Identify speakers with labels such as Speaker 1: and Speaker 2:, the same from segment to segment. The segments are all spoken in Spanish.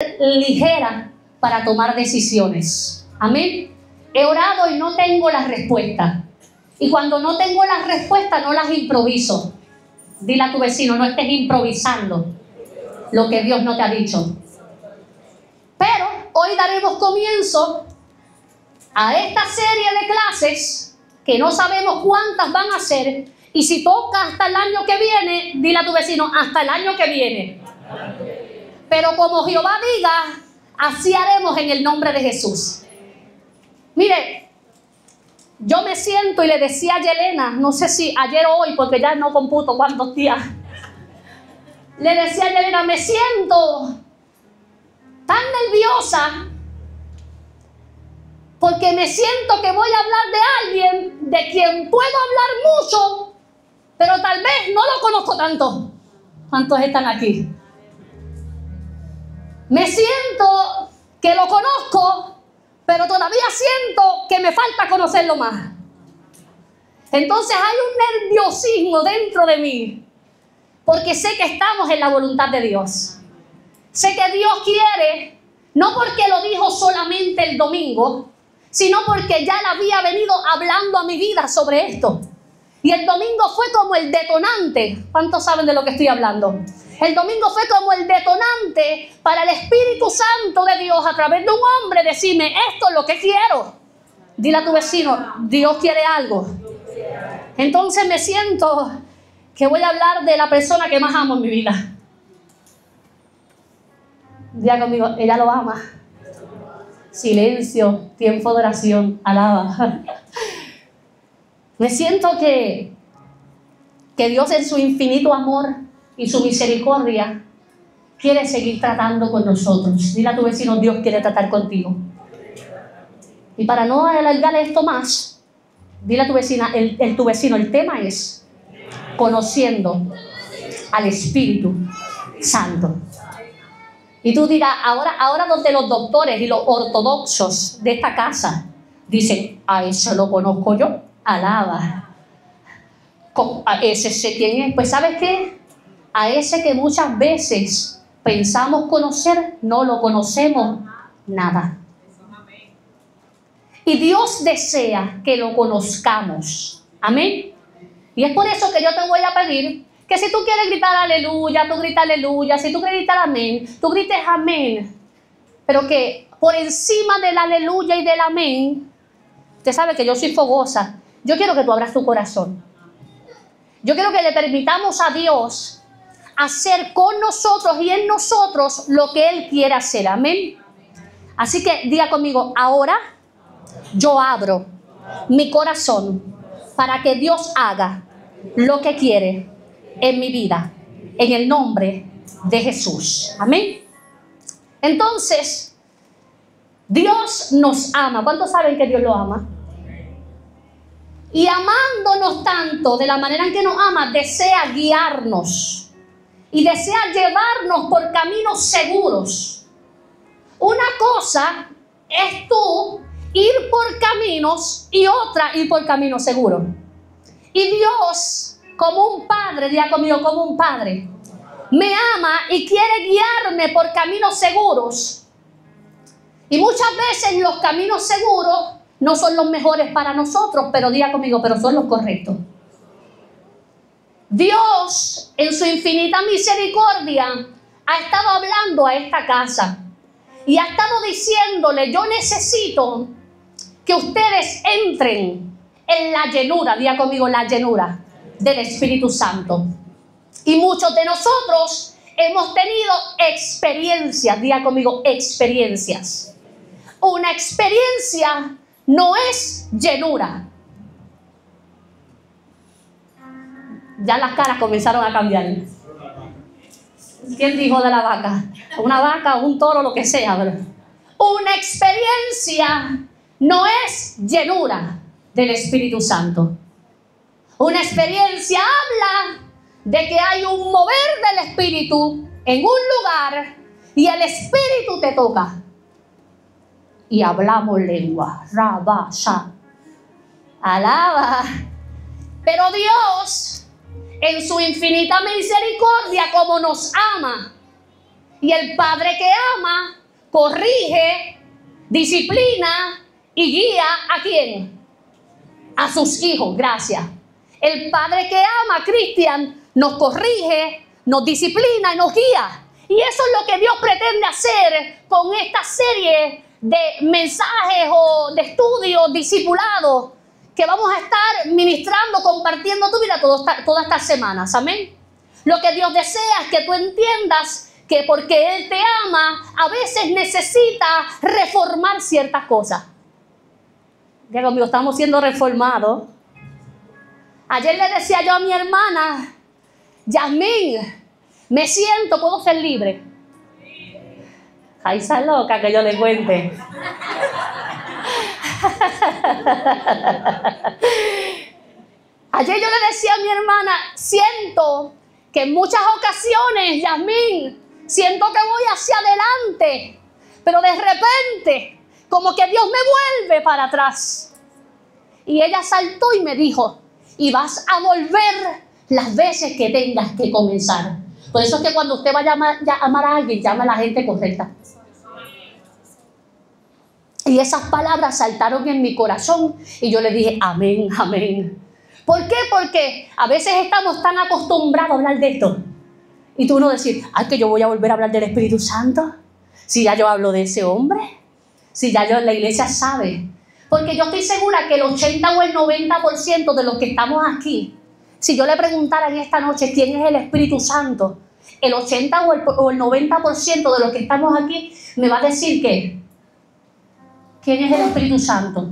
Speaker 1: ligera para tomar decisiones. Amén. He orado y no tengo las respuestas. Y cuando no tengo las respuestas, no las improviso. Dile a tu vecino, no estés improvisando lo que Dios no te ha dicho. Pero hoy daremos comienzo a esta serie de clases que no sabemos cuántas van a ser. Y si toca hasta el año que viene, dile a tu vecino, hasta el año que viene. Pero como Jehová diga, así haremos en el nombre de Jesús. Mire, yo me siento y le decía a Yelena, no sé si ayer o hoy, porque ya no computo cuántos días. Le decía a Yelena, me siento tan nerviosa porque me siento que voy a hablar de alguien de quien puedo hablar mucho, pero tal vez no lo conozco tanto. ¿Cuántos están aquí? Me siento que lo conozco, pero todavía siento que me falta conocerlo más. Entonces hay un nerviosismo dentro de mí, porque sé que estamos en la voluntad de Dios. Sé que Dios quiere, no porque lo dijo solamente el domingo, sino porque ya le había venido hablando a mi vida sobre esto. Y el domingo fue como el detonante. ¿Cuántos saben de lo que estoy hablando? El domingo fue como el detonante para el Espíritu Santo de Dios a través de un hombre decirme, esto es lo que quiero. Dile a tu vecino, Dios quiere algo. Entonces me siento que voy a hablar de la persona que más amo en mi vida. Diga conmigo, ella lo ama. Silencio, tiempo de oración, alaba. Me siento que Dios en su infinito amor y su misericordia quiere seguir tratando con nosotros. Dile a tu vecino, Dios quiere tratar contigo. Y para no alargar esto más, dile a tu vecina, tu vecino, el tema es conociendo al Espíritu Santo. Y tú dirás, ahora donde los doctores y los ortodoxos de esta casa dicen, a ese lo conozco yo, alaba. A ese sé quién es. Pues ¿sabes qué? A ese que muchas veces pensamos conocer, no lo conocemos nada. Y Dios desea que lo conozcamos. Amén. Y es por eso que yo te voy a pedir que si tú quieres gritar aleluya, tú gritas aleluya. Si tú quieres gritar amén, tú grites amén. Pero que por encima del aleluya y del amén, usted sabe que yo soy fogosa. Yo quiero que tú abras tu corazón. Yo quiero que le permitamos a Dios hacer con nosotros y en nosotros lo que Él quiere hacer. Amén. Así que diga conmigo, ahora yo abro mi corazón para que Dios haga lo que quiere en mi vida, en el nombre de Jesús. Amén. Entonces, Dios nos ama. ¿Cuántos saben que Dios lo ama? Y amándonos tanto, de la manera en que nos ama, desea guiarnos y desea llevarnos por caminos seguros. Una cosa es tú ir por caminos y otra ir por caminos seguros. Y Dios, como un padre, diga conmigo, como un padre, me ama y quiere guiarme por caminos seguros. Y muchas veces los caminos seguros no son los mejores para nosotros, pero diga conmigo, pero son los correctos. Dios, en su infinita misericordia, ha estado hablando a esta casa y ha estado diciéndole, yo necesito que ustedes entren en la llenura, diga conmigo, la llenura del Espíritu Santo. Y muchos de nosotros hemos tenido experiencias, diga conmigo, experiencias. Una experiencia no es llenura. Ya las caras comenzaron a cambiar. ¿Quién dijo de la vaca? Una vaca, un toro, lo que sea, ¿verdad? Una experiencia no es llenura del Espíritu Santo. Una experiencia habla de que hay un mover del Espíritu en un lugar y el Espíritu te toca. Y hablamos lengua. Rabasha. Alaba. Pero Dios, en su infinita misericordia, como nos ama, Y el padre que ama, corrige, disciplina y guía ¿a quién? A sus hijos, gracias. El padre que ama, Cristian, nos corrige, nos disciplina y nos guía. Y eso es lo que Dios pretende hacer con esta serie de mensajes o de estudios discipulados que vamos a estar ministrando, compartiendo tu vida todas estas semanas. Amén. Lo que Dios desea es que tú entiendas que porque Él te ama, a veces necesita reformar ciertas cosas. Ya conmigo, estamos siendo reformados. Ayer le decía yo a mi hermana, Yasmín, me siento, ¿puedo ser libre? Ay, esa loca que yo le cuente. Ayer yo le decía a mi hermana, siento que en muchas ocasiones, Yasmín, siento que voy hacia adelante, pero de repente, como que Dios me vuelve para atrás. Y ella saltó y me dijo, y vas a volver las veces que tengas que comenzar. Por eso es que cuando usted vaya a amar a alguien, llama a la gente correcta. Y esas palabras saltaron en mi corazón y yo le dije, amén, amén. ¿Por qué? Porque a veces estamos tan acostumbrados a hablar de esto. Y tú no decir, ay, que yo voy a volver a hablar del Espíritu Santo. Si ya yo hablo de ese hombre. Si ya la iglesia sabe. Porque yo estoy segura que el 80 o el 90% de los que estamos aquí, si yo le preguntara en esta noche quién es el Espíritu Santo, el 80 o el 90% de los que estamos aquí me va a decir que ¿quién es el Espíritu Santo?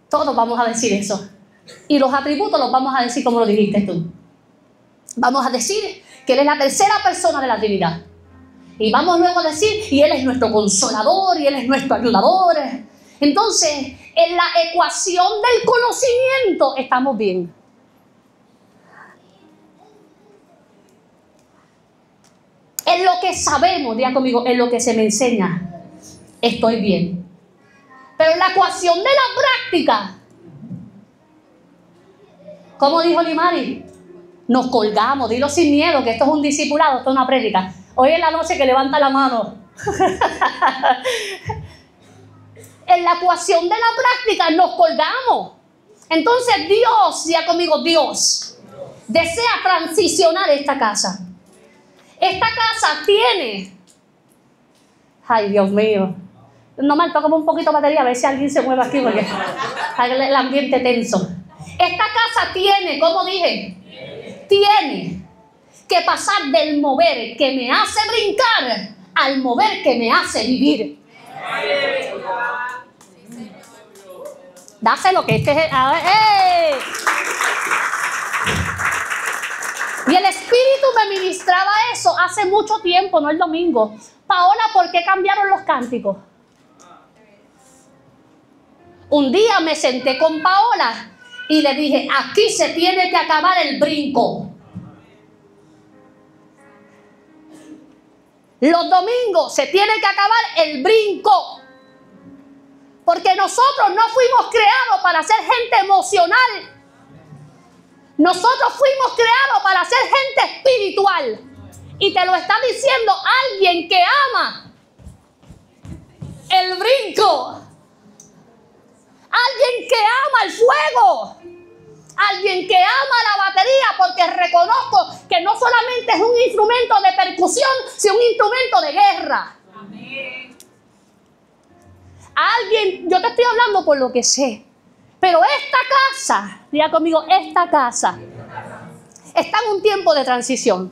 Speaker 1: Todos vamos a decir eso. Y los atributos los vamos a decir como lo dijiste tú. Vamos a decir que Él es la tercera persona de la Trinidad. Y vamos luego a decir, y Él es nuestro consolador, y Él es nuestro ayudador. Entonces, en la ecuación del conocimiento estamos bien. En lo que sabemos, diga conmigo, en lo que se me enseña, estoy bien. Pero en la ecuación de la práctica, ¿cómo dijo Limari? Nos colgamos, dilo sin miedo, que esto es un discipulado, esto es una prédica. Hoy en la noche que levanta la mano. En la ecuación de la práctica nos colgamos. Entonces Dios, diga conmigo, Dios desea transicionar esta casa. Esta casa tiene, ay Dios mío, nomás toca un poquito de batería a ver si alguien se mueve aquí porque el ambiente tenso. Esta casa tiene, ¿cómo dije? Tiene que pasar del mover que me hace brincar al mover que me hace vivir. Dáselo que este es ¡hey! Y el Espíritu me ministraba eso hace mucho tiempo, no el domingo. Paola, ¿por qué cambiaron los cánticos? Un día me senté con Paola y le dije, aquí se tiene que acabar el brinco. Los domingos se tiene que acabar el brinco. Porque nosotros no fuimos creados para ser gente emocional. Nosotros fuimos creados para ser gente espiritual. Y te lo está diciendo alguien que ama el brinco. Alguien que ama el fuego. Alguien que ama la batería, porque reconozco que no solamente es un instrumento de percusión, sino un instrumento de guerra. Amén. Alguien, yo te estoy hablando por lo que sé, pero esta casa, diga conmigo, esta casa está en un tiempo de transición.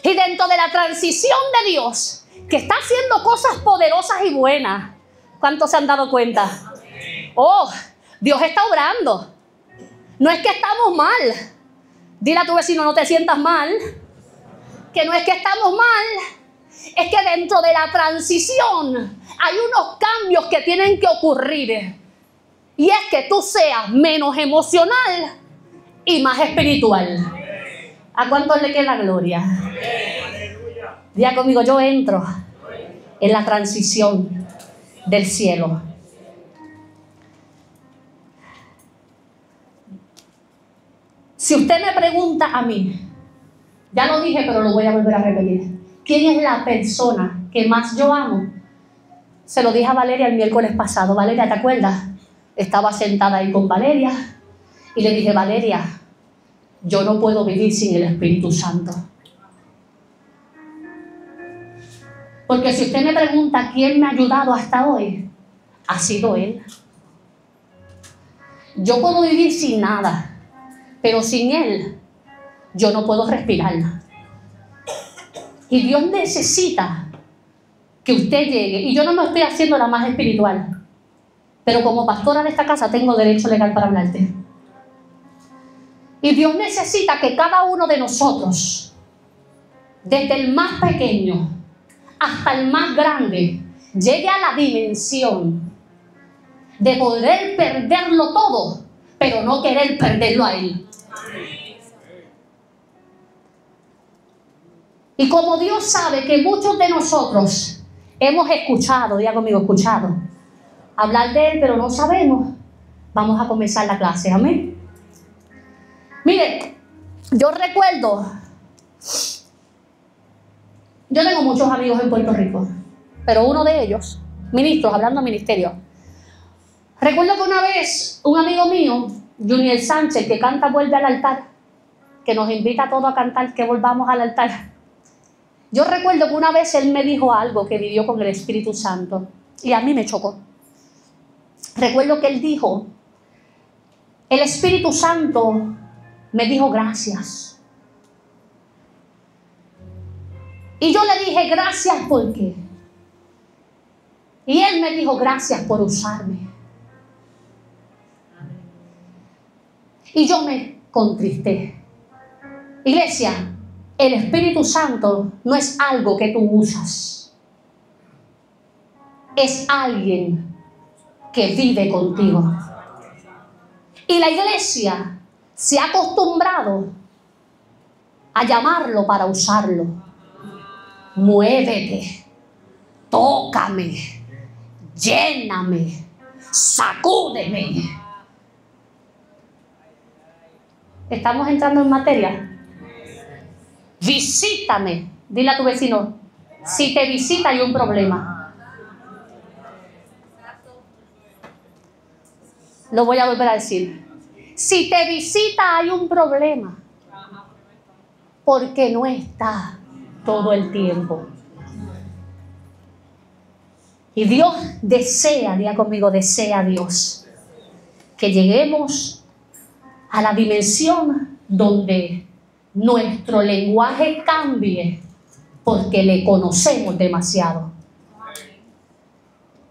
Speaker 1: Y dentro de la transición de Dios, que está haciendo cosas poderosas y buenas, ¿cuántos se han dado cuenta? Oh, Dios está obrando. No es que estamos mal. Dile a tu vecino, no te sientas mal. Que no es que estamos mal. Es que dentro de la transición hay unos cambios que tienen que ocurrir. Y es que tú seas menos emocional y más espiritual. ¿A cuántos le queda gloria? Diga conmigo, yo entro en la transición del cielo. Si usted me pregunta a mí, ya lo dije, pero lo voy a volver a repetir. ¿Quién es la persona que más yo amo? Se lo dije a Valeria el miércoles pasado. Valeria, ¿te acuerdas? Estaba sentada ahí con Valeria y le dije, Valeria, yo no puedo vivir sin el Espíritu Santo. Porque si usted me pregunta quién me ha ayudado hasta hoy, ha sido Él. Yo puedo vivir sin nada, pero sin Él, yo no puedo respirar. Y Dios necesita que usted llegue. Y yo no me estoy haciendo la más espiritual, pero como pastora de esta casa tengo derecho legal para hablarte. Y Dios necesita que cada uno de nosotros, desde el más pequeño hasta el más grande, llegue a la dimensión de poder perderlo todo, pero no querer perderlo a Él. Y como Dios sabe que muchos de nosotros hemos escuchado, diga conmigo, escuchado, hablar de Él, pero no sabemos, vamos a comenzar la clase, amén. Mire, yo recuerdo, yo tengo muchos amigos en Puerto Rico, pero uno de ellos, ministros, hablando de ministerio, recuerdo que una vez un amigo mío, Junior Sánchez, que canta Vuelve al altar, que nos invita a todos a cantar, que volvamos al altar. Yo recuerdo que una vez él me dijo algo que vivió con el Espíritu Santo y a mí me chocó. Recuerdo que él dijo, el Espíritu Santo me dijo gracias. Y yo le dije gracias ¿por qué? Y él me dijo gracias por usarme. Y yo me contristé. Iglesia, el Espíritu Santo no es algo que tú usas. Es alguien que vive contigo. Y la iglesia se ha acostumbrado a llamarlo para usarlo. Muévete, tócame, lléname, sacúdeme. ¿Estamos entrando en materia? Visítame. Dile a tu vecino, si te visita hay un problema. Lo voy a volver a decir. Si te visita hay un problema. Porque no está todo el tiempo. Y Dios desea, diga conmigo, desea Dios que lleguemos a la dimensión donde nuestro lenguaje cambie porque le conocemos demasiado.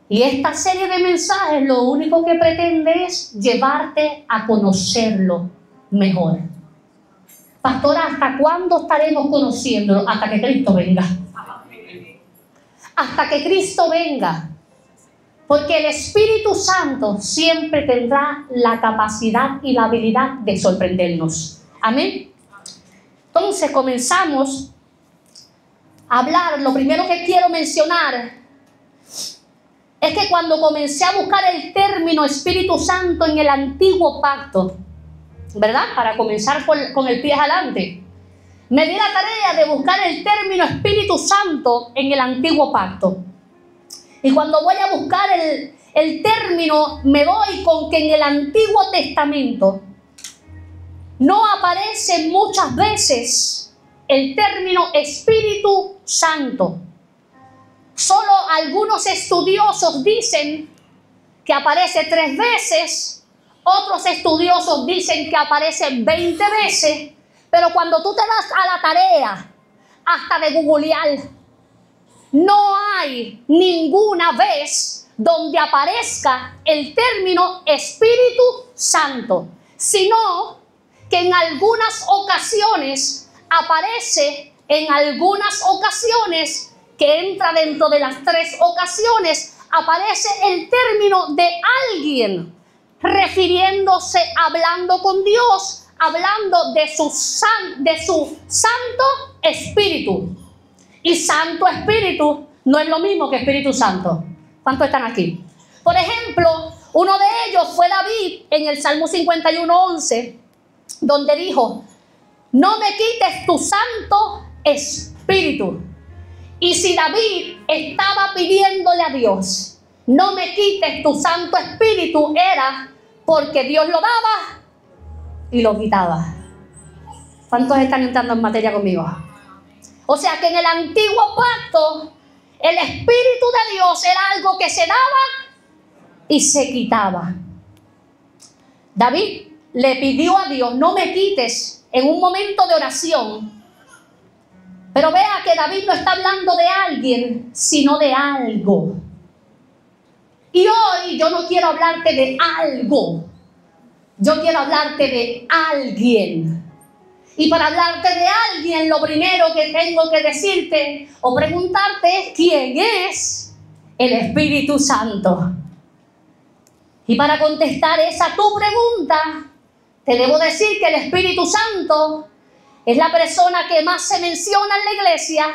Speaker 1: Y esta serie de mensajes lo único que pretende es llevarte a conocerlo mejor. Pastora, ¿hasta cuándo estaremos conociéndolo? Hasta que Cristo venga. Hasta que Cristo venga. Porque el Espíritu Santo siempre tendrá la capacidad y la habilidad de sorprendernos. Amén. Entonces comenzamos a hablar. Lo primero que quiero mencionar es que cuando comencé a buscar el término Espíritu Santo en el antiguo pacto, ¿verdad? Para comenzar con el pie adelante, me di la tarea de buscar el término Espíritu Santo en el antiguo pacto. Y cuando voy a buscar el término, me doy con que en el Antiguo Testamento no aparece muchas veces el término Espíritu Santo. Solo algunos estudiosos dicen que aparece 3 veces, otros estudiosos dicen que aparece 20 veces, pero cuando tú te das a la tarea hasta de googlear, no hay ninguna vez donde aparezca el término Espíritu Santo, sino que en algunas ocasiones aparece, en algunas ocasiones que entra dentro de las 3 ocasiones, aparece el término de alguien refiriéndose, hablando con Dios, hablando de su Santo Espíritu. Y Santo Espíritu no es lo mismo que Espíritu Santo. ¿Cuántos están aquí? Por ejemplo, uno de ellos fue David en el Salmo 51:11. donde dijo: no me quites tu Santo Espíritu. Y si David estaba pidiéndole a Dios: no me quites tu Santo Espíritu, era porque Dios lo daba y lo quitaba. ¿Cuántos están entrando en materia conmigo? O sea que en el antiguo pacto el Espíritu de Dios era algo que se daba y se quitaba. David le pidió a Dios: no me quites, en un momento de oración. Pero vea que David no está hablando de alguien, sino de algo. Y hoy yo no quiero hablarte de algo, yo quiero hablarte de alguien. Y para hablarte de alguien, lo primero que tengo que decirte o preguntarte es: ¿quién es el Espíritu Santo? Y para contestar esa tu pregunta, te debo decir que el Espíritu Santo es la persona que más se menciona en la iglesia,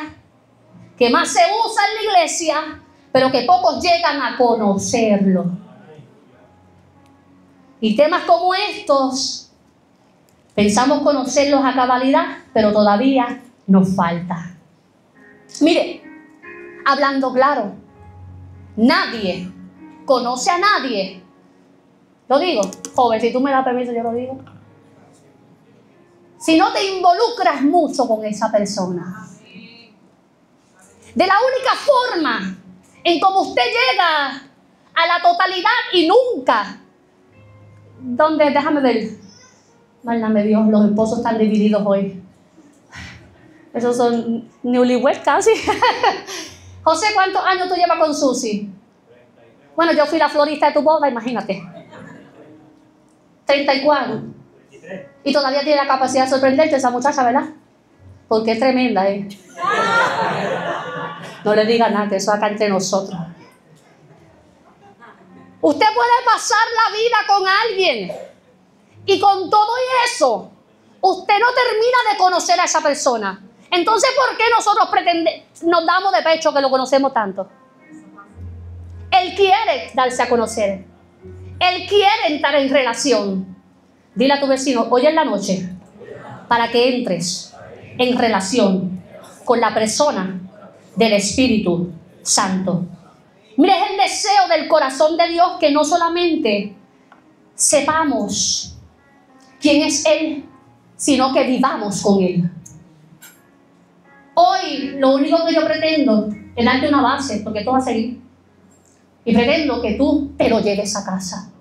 Speaker 1: que más se usa en la iglesia, pero que pocos llegan a conocerlo. Y temas como estos, pensamos conocerlos a cabalidad, pero todavía nos falta. Mire, hablando claro, nadie conoce a nadie. Lo digo, joven, si tú me das permiso, yo lo digo. Si no te involucras mucho con esa persona. De la única forma en cómo usted llega a la totalidad y nunca. ¿Dónde? Déjame ver. Válgame Dios, los esposos están divididos hoy. Esos son newlyweds casi. José, ¿cuántos años tú llevas con Susi? Bueno, yo fui la florista de tu boda, imagínate. 34. Y todavía tiene la capacidad de sorprenderte esa muchacha, ¿verdad? Porque es tremenda, ¿eh? No le diga nada, que eso acá entre nosotros. Usted puede pasar la vida con alguien y con todo eso, usted no termina de conocer a esa persona. Entonces, ¿por qué nosotros nos damos de pecho que lo conocemos tanto? Él quiere darse a conocer. Él quiere entrar en relación. Dile a tu vecino: hoy es la noche para que entres en relación con la persona del Espíritu Santo. Mire, es el deseo del corazón de Dios que no solamente sepamos quién es Él, sino que vivamos con Él. Hoy lo único que yo pretendo es darte una base, porque esto va a seguir. Y pretendo que tú te lo lleves a casa.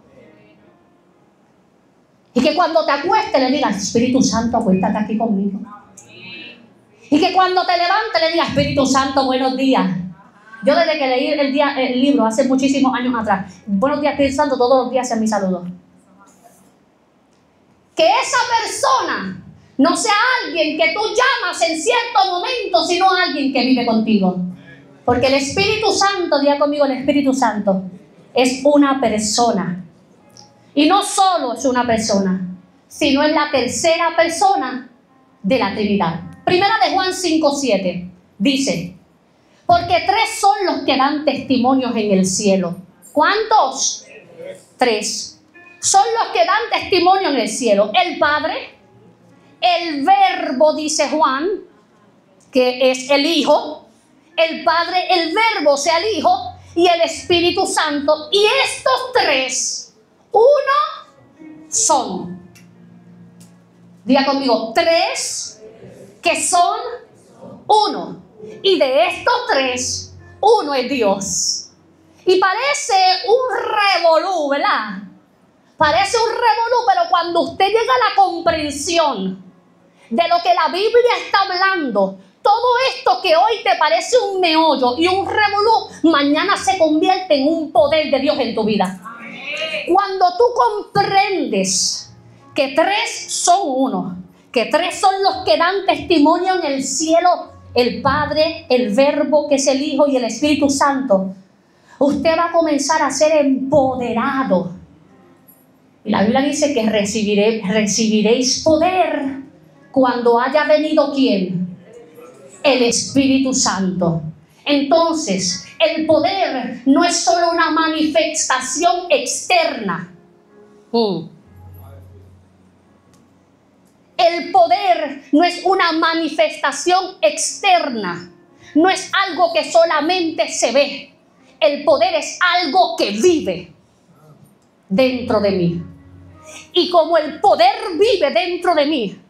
Speaker 1: Y que cuando te acuestes le digas: Espíritu Santo, acuéstate aquí conmigo. Y que cuando te levantes le digas: Espíritu Santo, buenos días. Yo desde que leí el libro hace muchísimos años atrás, buenos días Espíritu Santo, todos los días sea mi saludo. Que esa persona no sea alguien que tú llamas en cierto momento, sino alguien que vive contigo. Porque el Espíritu Santo, diga conmigo, el Espíritu Santo es una persona. Y no solo es una persona, sino es la tercera persona de la Trinidad. Primera de Juan 5:7 dice: porque tres son los que dan testimonios en el cielo. ¿Cuántos? Tres. Son los que dan testimonio en el cielo: el Padre, el Verbo, dice Juan, que es el Hijo, el Padre, el Verbo, o sea, el Hijo, y el Espíritu Santo. Y estos tres, uno son. Diga conmigo: tres que son uno. Y de estos tres, uno es Dios. Y parece un revolú, ¿verdad? Parece un revolú, pero cuando usted llega a la comprensión de lo que la Biblia está hablando, todo esto que hoy te parece un meollo y un revolú, mañana se convierte en un poder de Dios en tu vida. Cuando tú comprendes que tres son uno, que tres son los que dan testimonio en el cielo: el Padre, el Verbo, que es el Hijo, y el Espíritu Santo, usted va a comenzar a ser empoderado. Y la Biblia dice que recibiréis poder cuando haya venido ¿quién? El Espíritu Santo. Entonces, el poder no es solo una manifestación externa. El poder no es una manifestación externa, no es algo que solamente se ve. El poder es algo que vive dentro de mí. Y como el poder vive dentro de mí,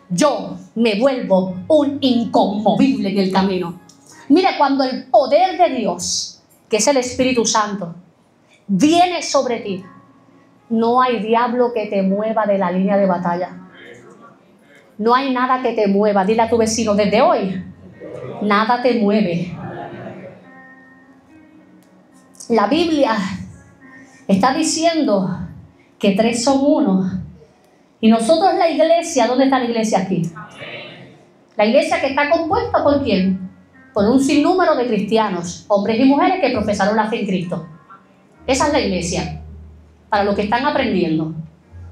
Speaker 1: yo me vuelvo un inconmovible en el camino. Mira, cuando el poder de Dios, que es el Espíritu Santo, viene sobre ti, no hay diablo que te mueva de la línea de batalla. No hay nada que te mueva. Dile a tu vecino, desde hoy, nada te mueve. La Biblia está diciendo que 3 son 1. Y nosotros la iglesia, ¿dónde está la iglesia aquí? La iglesia que está compuesta ¿por quién? Por un sinnúmero de cristianos, hombres y mujeres que profesaron la fe en Cristo. Esa es la iglesia, para los que están aprendiendo.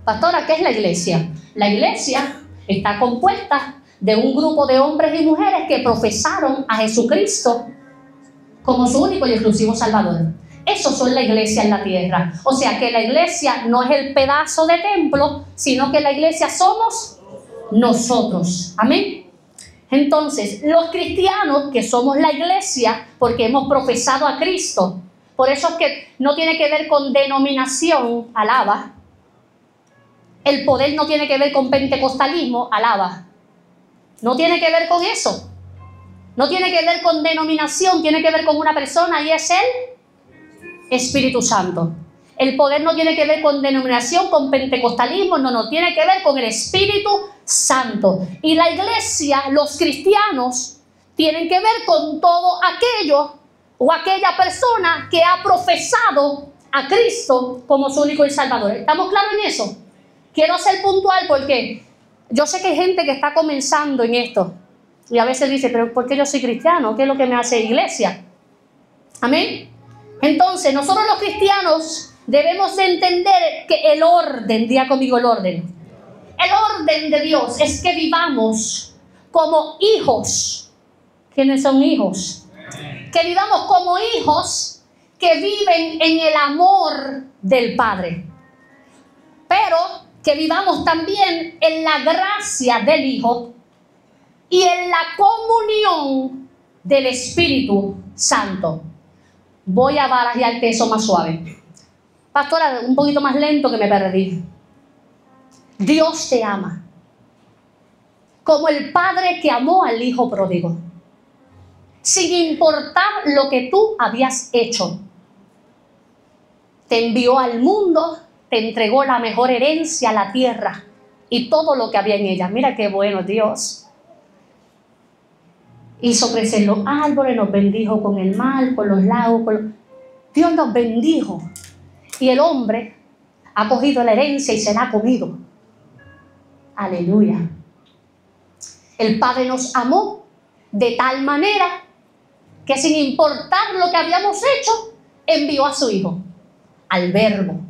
Speaker 1: Pastora, ¿qué es la iglesia? La iglesia está compuesta de un grupo de hombres y mujeres que profesaron a Jesucristo como su único y exclusivo Salvador. Esos son la iglesia en la tierra. O sea que la iglesia no es el pedazo de templo, sino que la iglesia somos nosotros. Amén. Entonces, los cristianos que somos la iglesia, porque hemos profesado a Cristo, por eso es que no tiene que ver con denominación, alaba. El poder no tiene que ver con pentecostalismo, alaba. No tiene que ver con eso. No tiene que ver con denominación, tiene que ver con una persona y es el Espíritu Santo. El poder no tiene que ver con denominación, con pentecostalismo, no, tiene que ver con el Espíritu Santo. Y la iglesia, los cristianos, tienen que ver con todo aquello o aquella persona que ha profesado a Cristo como su único y Salvador. ¿Estamos claros en eso? Quiero ser puntual porque yo sé que hay gente que está comenzando en esto y a veces dice, pero ¿por qué yo soy cristiano? ¿Qué es lo que me hace iglesia? Amén. Entonces, nosotros los cristianos debemos de entender que el orden, diga conmigo el orden de Dios es que vivamos como hijos. ¿Quiénes son hijos? Que vivamos como hijos que viven en el amor del Padre. Pero que vivamos también en la gracia del Hijo y en la comunión del Espíritu Santo. Voy a barajearte eso más suave. Pastora, un poquito más lento que me perdí. Dios te ama como el Padre que amó al Hijo pródigo, sin importar lo que tú habías hecho. Te envió al mundo, te entregó la mejor herencia, la tierra y todo lo que había en ella. Mira qué bueno Dios. Hizo crecer los árboles, nos bendijo con el mar, con los lagos. Dios nos bendijo. Y el hombre ha cogido la herencia y se la ha comido. Aleluya. El Padre nos amó de tal manera que sin importar lo que habíamos hecho, envió a su Hijo, al Verbo,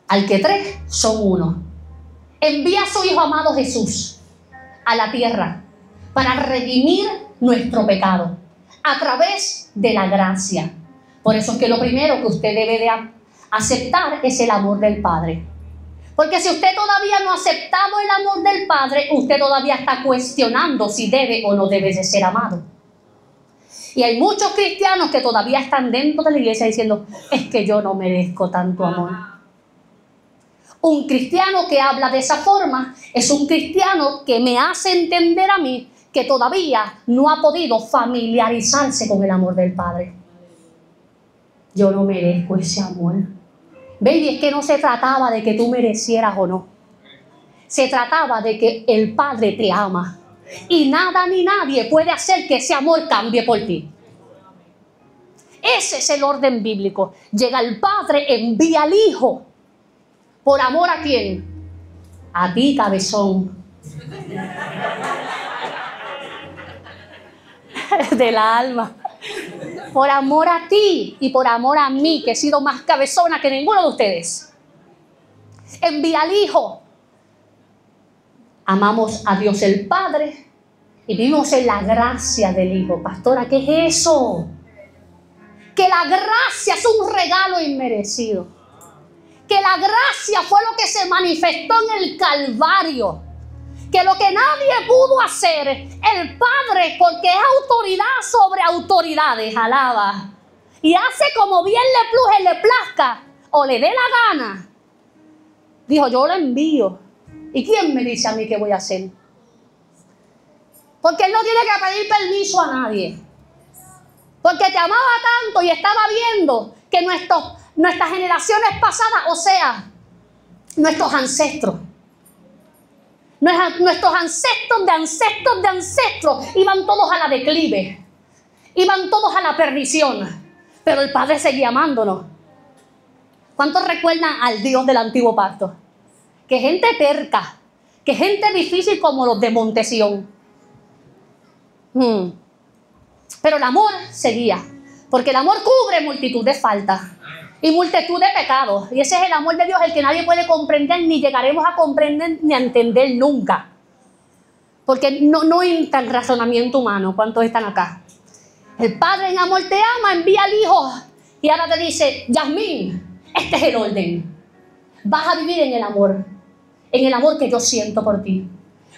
Speaker 1: al que 3 son 1. Envía a su Hijo amado Jesús a la tierra para redimir nuestro pecado a través de la gracia. Por eso es que lo primero que usted debe de aceptar es el amor del Padre. Porque si usted todavía no ha aceptado el amor del Padre, usted todavía está cuestionando si debe o no debe de ser amado. Y hay muchos cristianos que todavía están dentro de la iglesia diciendo, es que yo no merezco tanto amor. Un cristiano que habla de esa forma es un cristiano que me hace entender a mí que todavía no ha podido familiarizarse con el amor del Padre. Yo no merezco ese amor. Baby, es que no se trataba de que tú merecieras o no. Se trataba de que el Padre te ama. Y nada ni nadie puede hacer que ese amor cambie por ti. Ese es el orden bíblico. Llega el Padre, envía al Hijo. ¿Por amor a quién? A ti, cabezón. De la alma. Por amor a ti y por amor a mí, que he sido más cabezona que ninguno de ustedes. Envía al Hijo. Amamos a Dios el Padre y vivimos en la gracia del Hijo. Pastora, ¿qué es eso? Que la gracia es un regalo inmerecido. Que la gracia fue lo que se manifestó en el Calvario. que lo que nadie pudo hacer, el Padre, porque es autoridad sobre autoridades, alaba, y hace como bien le pluje, le plazca o le dé la gana, dijo, yo lo envío. ¿Y quién me dice a mí qué voy a hacer? Porque Él no tiene que pedir permiso a nadie. Porque te amaba tanto y estaba viendo que nuestras generaciones pasadas, o sea, nuestros ancestros, de ancestros, iban todos a la declive, iban todos a la perdición, pero el Padre seguía amándonos. ¿Cuántos recuerdan al Dios del antiguo pacto? Que gente terca, que gente difícil como los de Montesión. Pero el amor seguía, porque el amor cubre multitud de faltas y multitud de pecados, y ese es el amor de Dios, el que nadie puede comprender, ni llegaremos a comprender ni a entender nunca, porque no entra en razonamiento humano. ¿Cuántos están acá? El Padre en amor te ama, envía al Hijo, y ahora te dice, Yasmín, este es el orden. Vas a vivir en el amor que yo siento por ti.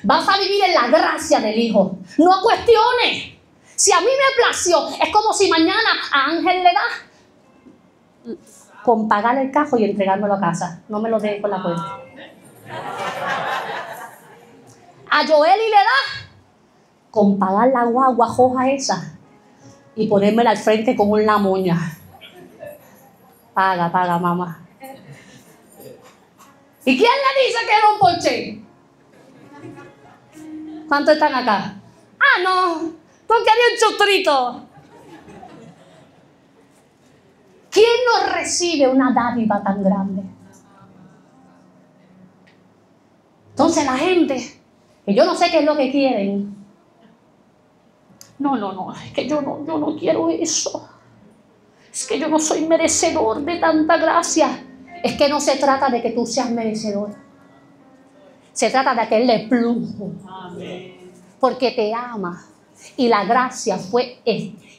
Speaker 1: Vas a vivir en la gracia del Hijo. No cuestiones. Si a mí me plació, es como si mañana a Ángel le da con pagar el cajo y entregármelo a casa. No me lo dejes con la puerta. A Joeli le da con pagar la guagua joja esa y ponérmela al frente con una moña. Paga, mamá. ¿Y quién le dice que era un Porsche? ¿Cuántos están acá? Ah, no, tú querías un chustrito. ¿Quién no recibe una dádiva tan grande? Entonces la gente, que yo no sé qué es lo que quieren. No, es que yo no quiero eso. Es que yo no soy merecedor de tanta gracia. Es que no se trata de que tú seas merecedor. Se trata de que Él le plujo. Porque te ama. Y la gracia fue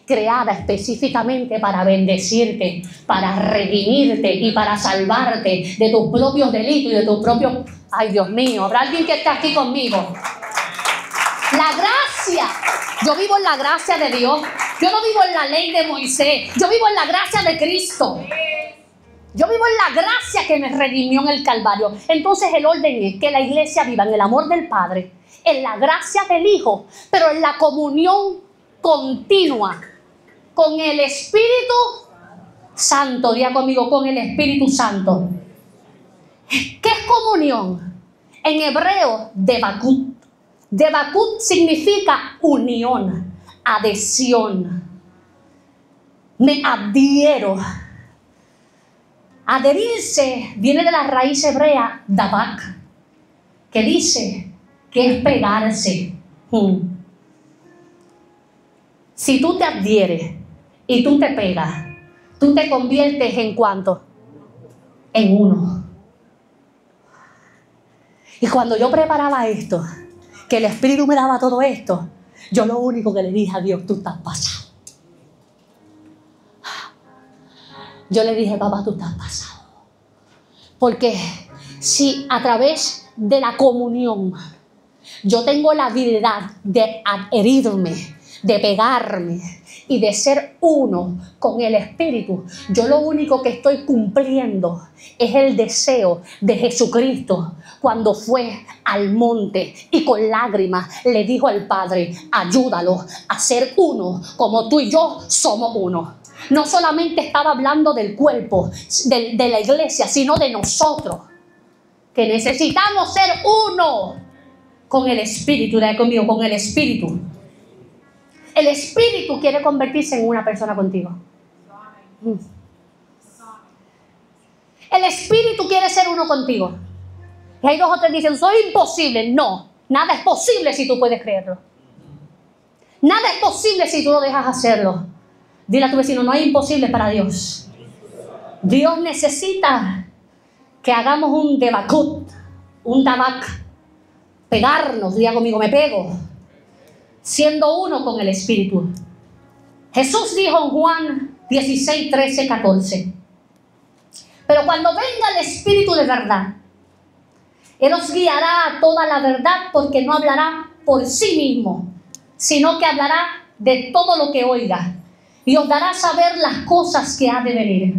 Speaker 1: creada específicamente para bendecirte, para redimirte y para salvarte de tus propios delitos y de tus propios... Ay, Dios mío, ¿habrá alguien que está aquí conmigo? La gracia. Yo vivo en la gracia de Dios. Yo no vivo en la ley de Moisés. Yo vivo en la gracia de Cristo. Yo vivo en la gracia que me redimió en el Calvario. Entonces el orden es que la iglesia viva en el amor del Padre, en la gracia del Hijo, pero en la comunión continua con el Espíritu Santo. Diga conmigo, con el Espíritu Santo. ¿Qué es comunión? En hebreo, debakut. Debakut significa unión, adhesión. Me adhiero. Adherirse viene de la raíz hebrea dabak, que dice que es pegarse. Si tú te adhieres y tú te pegas, tú te conviertes en ¿cuánto? En uno. Y cuando yo preparaba esto, que el Espíritu me daba todo esto, yo lo único que le dije a Dios, tú estás pasado. Yo le dije, papá, tú estás pasado. Porque si a través de la comunión yo tengo la habilidad de adherirme, de pegarme y de ser uno con el Espíritu, yo lo único que estoy cumpliendo es el deseo de Jesucristo cuando fue al monte y con lágrimas le dijo al Padre, ayúdalo a ser uno como tú y yo somos uno. No solamente estaba hablando del cuerpo, de la iglesia, sino de nosotros, que necesitamos ser uno con el Espíritu. Dale conmigo, con el Espíritu. El Espíritu quiere convertirse en una persona contigo. El Espíritu quiere ser uno contigo. Y hay dos o tres que dicen, soy imposible. No, nada es posible si tú puedes creerlo. Nada es posible si tú lo dejas hacerlo. Dile a tu vecino, no hay imposible para Dios. Dios necesita que hagamos un debakut, un dabak, pegarnos. Diga conmigo, me pego, siendo uno con el Espíritu. Jesús dijo en Juan 16, 13, 14, pero cuando venga el Espíritu de verdad, Él os guiará a toda la verdad, porque no hablará por sí mismo, sino que hablará de todo lo que oiga, y os dará a saber las cosas que ha de venir.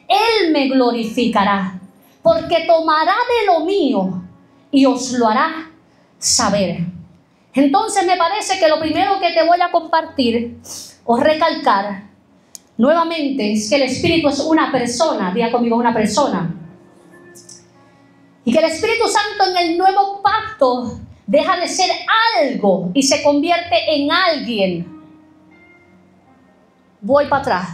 Speaker 1: Él me glorificará, porque tomará de lo mío y os lo hará saber. Entonces me parece que lo primero que te voy a compartir o recalcar nuevamente es que el Espíritu es una persona. Diga conmigo, una persona. Y que el Espíritu Santo en el nuevo pacto deja de ser algo y se convierte en alguien. Voy para atrás.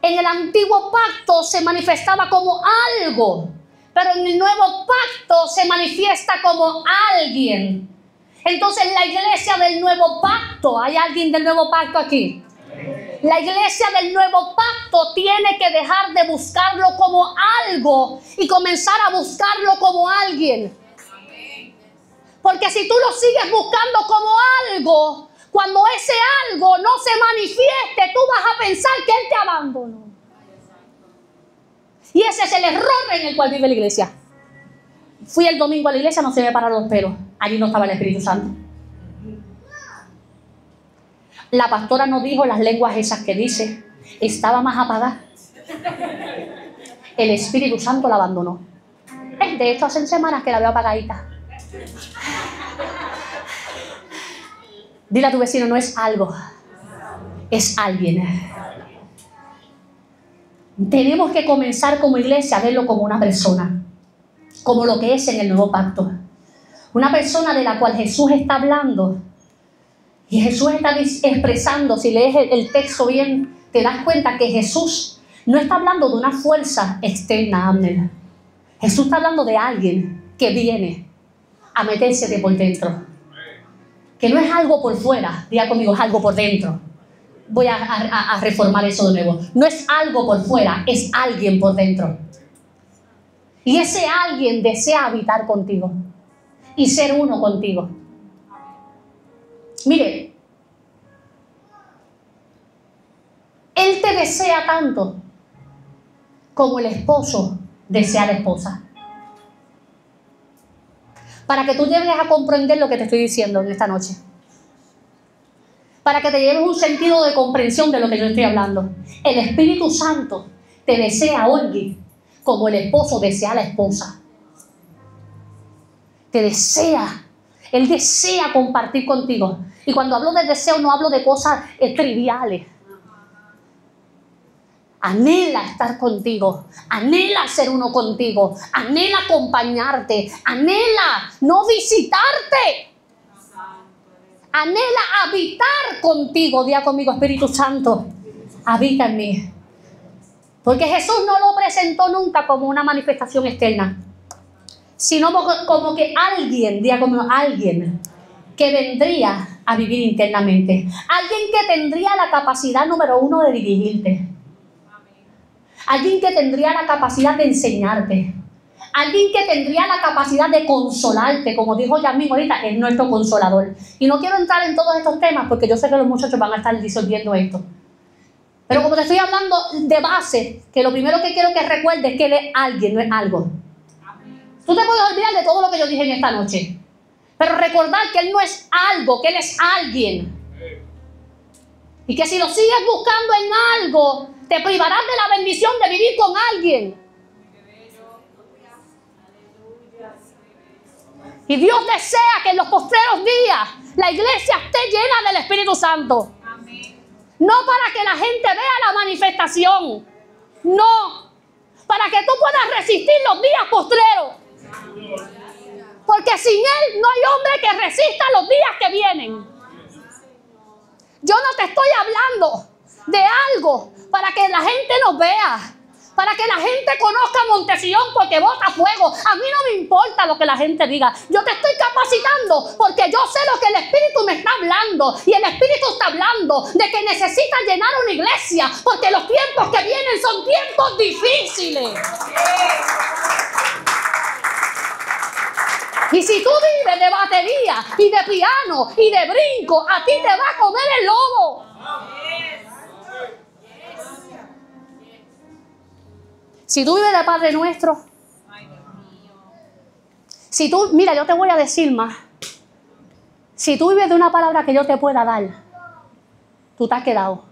Speaker 1: En el antiguo pacto se manifestaba como algo, pero en el nuevo pacto se manifiesta como alguien. Entonces la iglesia del nuevo pacto, ¿hay alguien del nuevo pacto aquí? La iglesia del nuevo pacto tiene que dejar de buscarlo como algo y comenzar a buscarlo como alguien. Porque si tú lo sigues buscando como algo, cuando ese algo no se manifieste, tú vas a pensar que Él te abandonó. Y ese es el error en el cual vive la iglesia. Fui el domingo a la iglesia, no se me pararon los pelos. Allí no estaba el Espíritu Santo. La pastora no dijo las lenguas esas que dice. Estaba más apagada. El Espíritu Santo la abandonó. De hecho, hace semanas que la veo apagadita. Dile a tu vecino, no es algo, es alguien. Tenemos que comenzar como iglesia a verlo como una persona, como lo que es en el nuevo pacto. Una persona de la cual Jesús está hablando. Y Jesús está expresando, si lees el texto bien, te das cuenta que Jesús no está hablando de una fuerza externa, Abner. Jesús está hablando de alguien que viene a meterse de por dentro. Que no es algo por fuera, diga conmigo, es algo por dentro. Voy a reformar eso de nuevo. No es algo por fuera, es alguien por dentro. Y ese alguien desea habitar contigo y ser uno contigo. Mire, Él te desea tanto como el esposo desea a la esposa. Para que tú llegues a comprender lo que te estoy diciendo en esta noche. Para que te lleves un sentido de comprensión de lo que yo estoy hablando. El Espíritu Santo te desea, oye, como el esposo desea a la esposa. Te desea. Él desea compartir contigo. Y cuando hablo de deseo, no hablo de cosas triviales. Anhela estar contigo, anhela ser uno contigo, anhela acompañarte, anhela no visitarte, anhela habitar contigo. Diga conmigo, Espíritu Santo, habita en mí. Porque Jesús no lo presentó nunca como una manifestación externa, sino como que alguien, diga conmigo, alguien que vendría a vivir internamente, alguien que tendría la capacidad número 1 de dirigirte. Alguien que tendría la capacidad de enseñarte. Alguien que tendría la capacidad de consolarte. Como dijo Yasmín ahorita, es nuestro consolador. Y no quiero entrar en todos estos temas porque yo sé que los muchachos van a estar disolviendo esto. Pero como te estoy hablando de base, que lo primero que quiero que recuerdes es que Él es alguien, no es algo. Tú te puedes olvidar de todo lo que yo dije en esta noche. Pero recordar que Él no es algo, que Él es alguien. Y que si lo sigues buscando en algo, te privarás de la bendición de vivir con alguien. Y Dios desea que en los postreros días la iglesia esté llena del Espíritu Santo. No para que la gente vea la manifestación. No. Para que tú puedas resistir los días postreros. Porque sin Él no hay hombre que resista los días que vienen. Yo no te estoy hablando de algo para que la gente nos vea, para que la gente conozca Montesión porque bota fuego. A mí no me importa lo que la gente diga. Yo te estoy capacitando porque yo sé lo que el Espíritu me está hablando. Y el Espíritu está hablando de que necesita llenar una iglesia porque los tiempos que vienen son tiempos difíciles. Y si tú vives de batería y de piano y de brinco, a ti te va a comer el lobo. Si tú vives de Padre Nuestro, Si tú, mira, yo te voy a decir más. Si tú vives de una palabra que yo te pueda dar, tú te has quedado.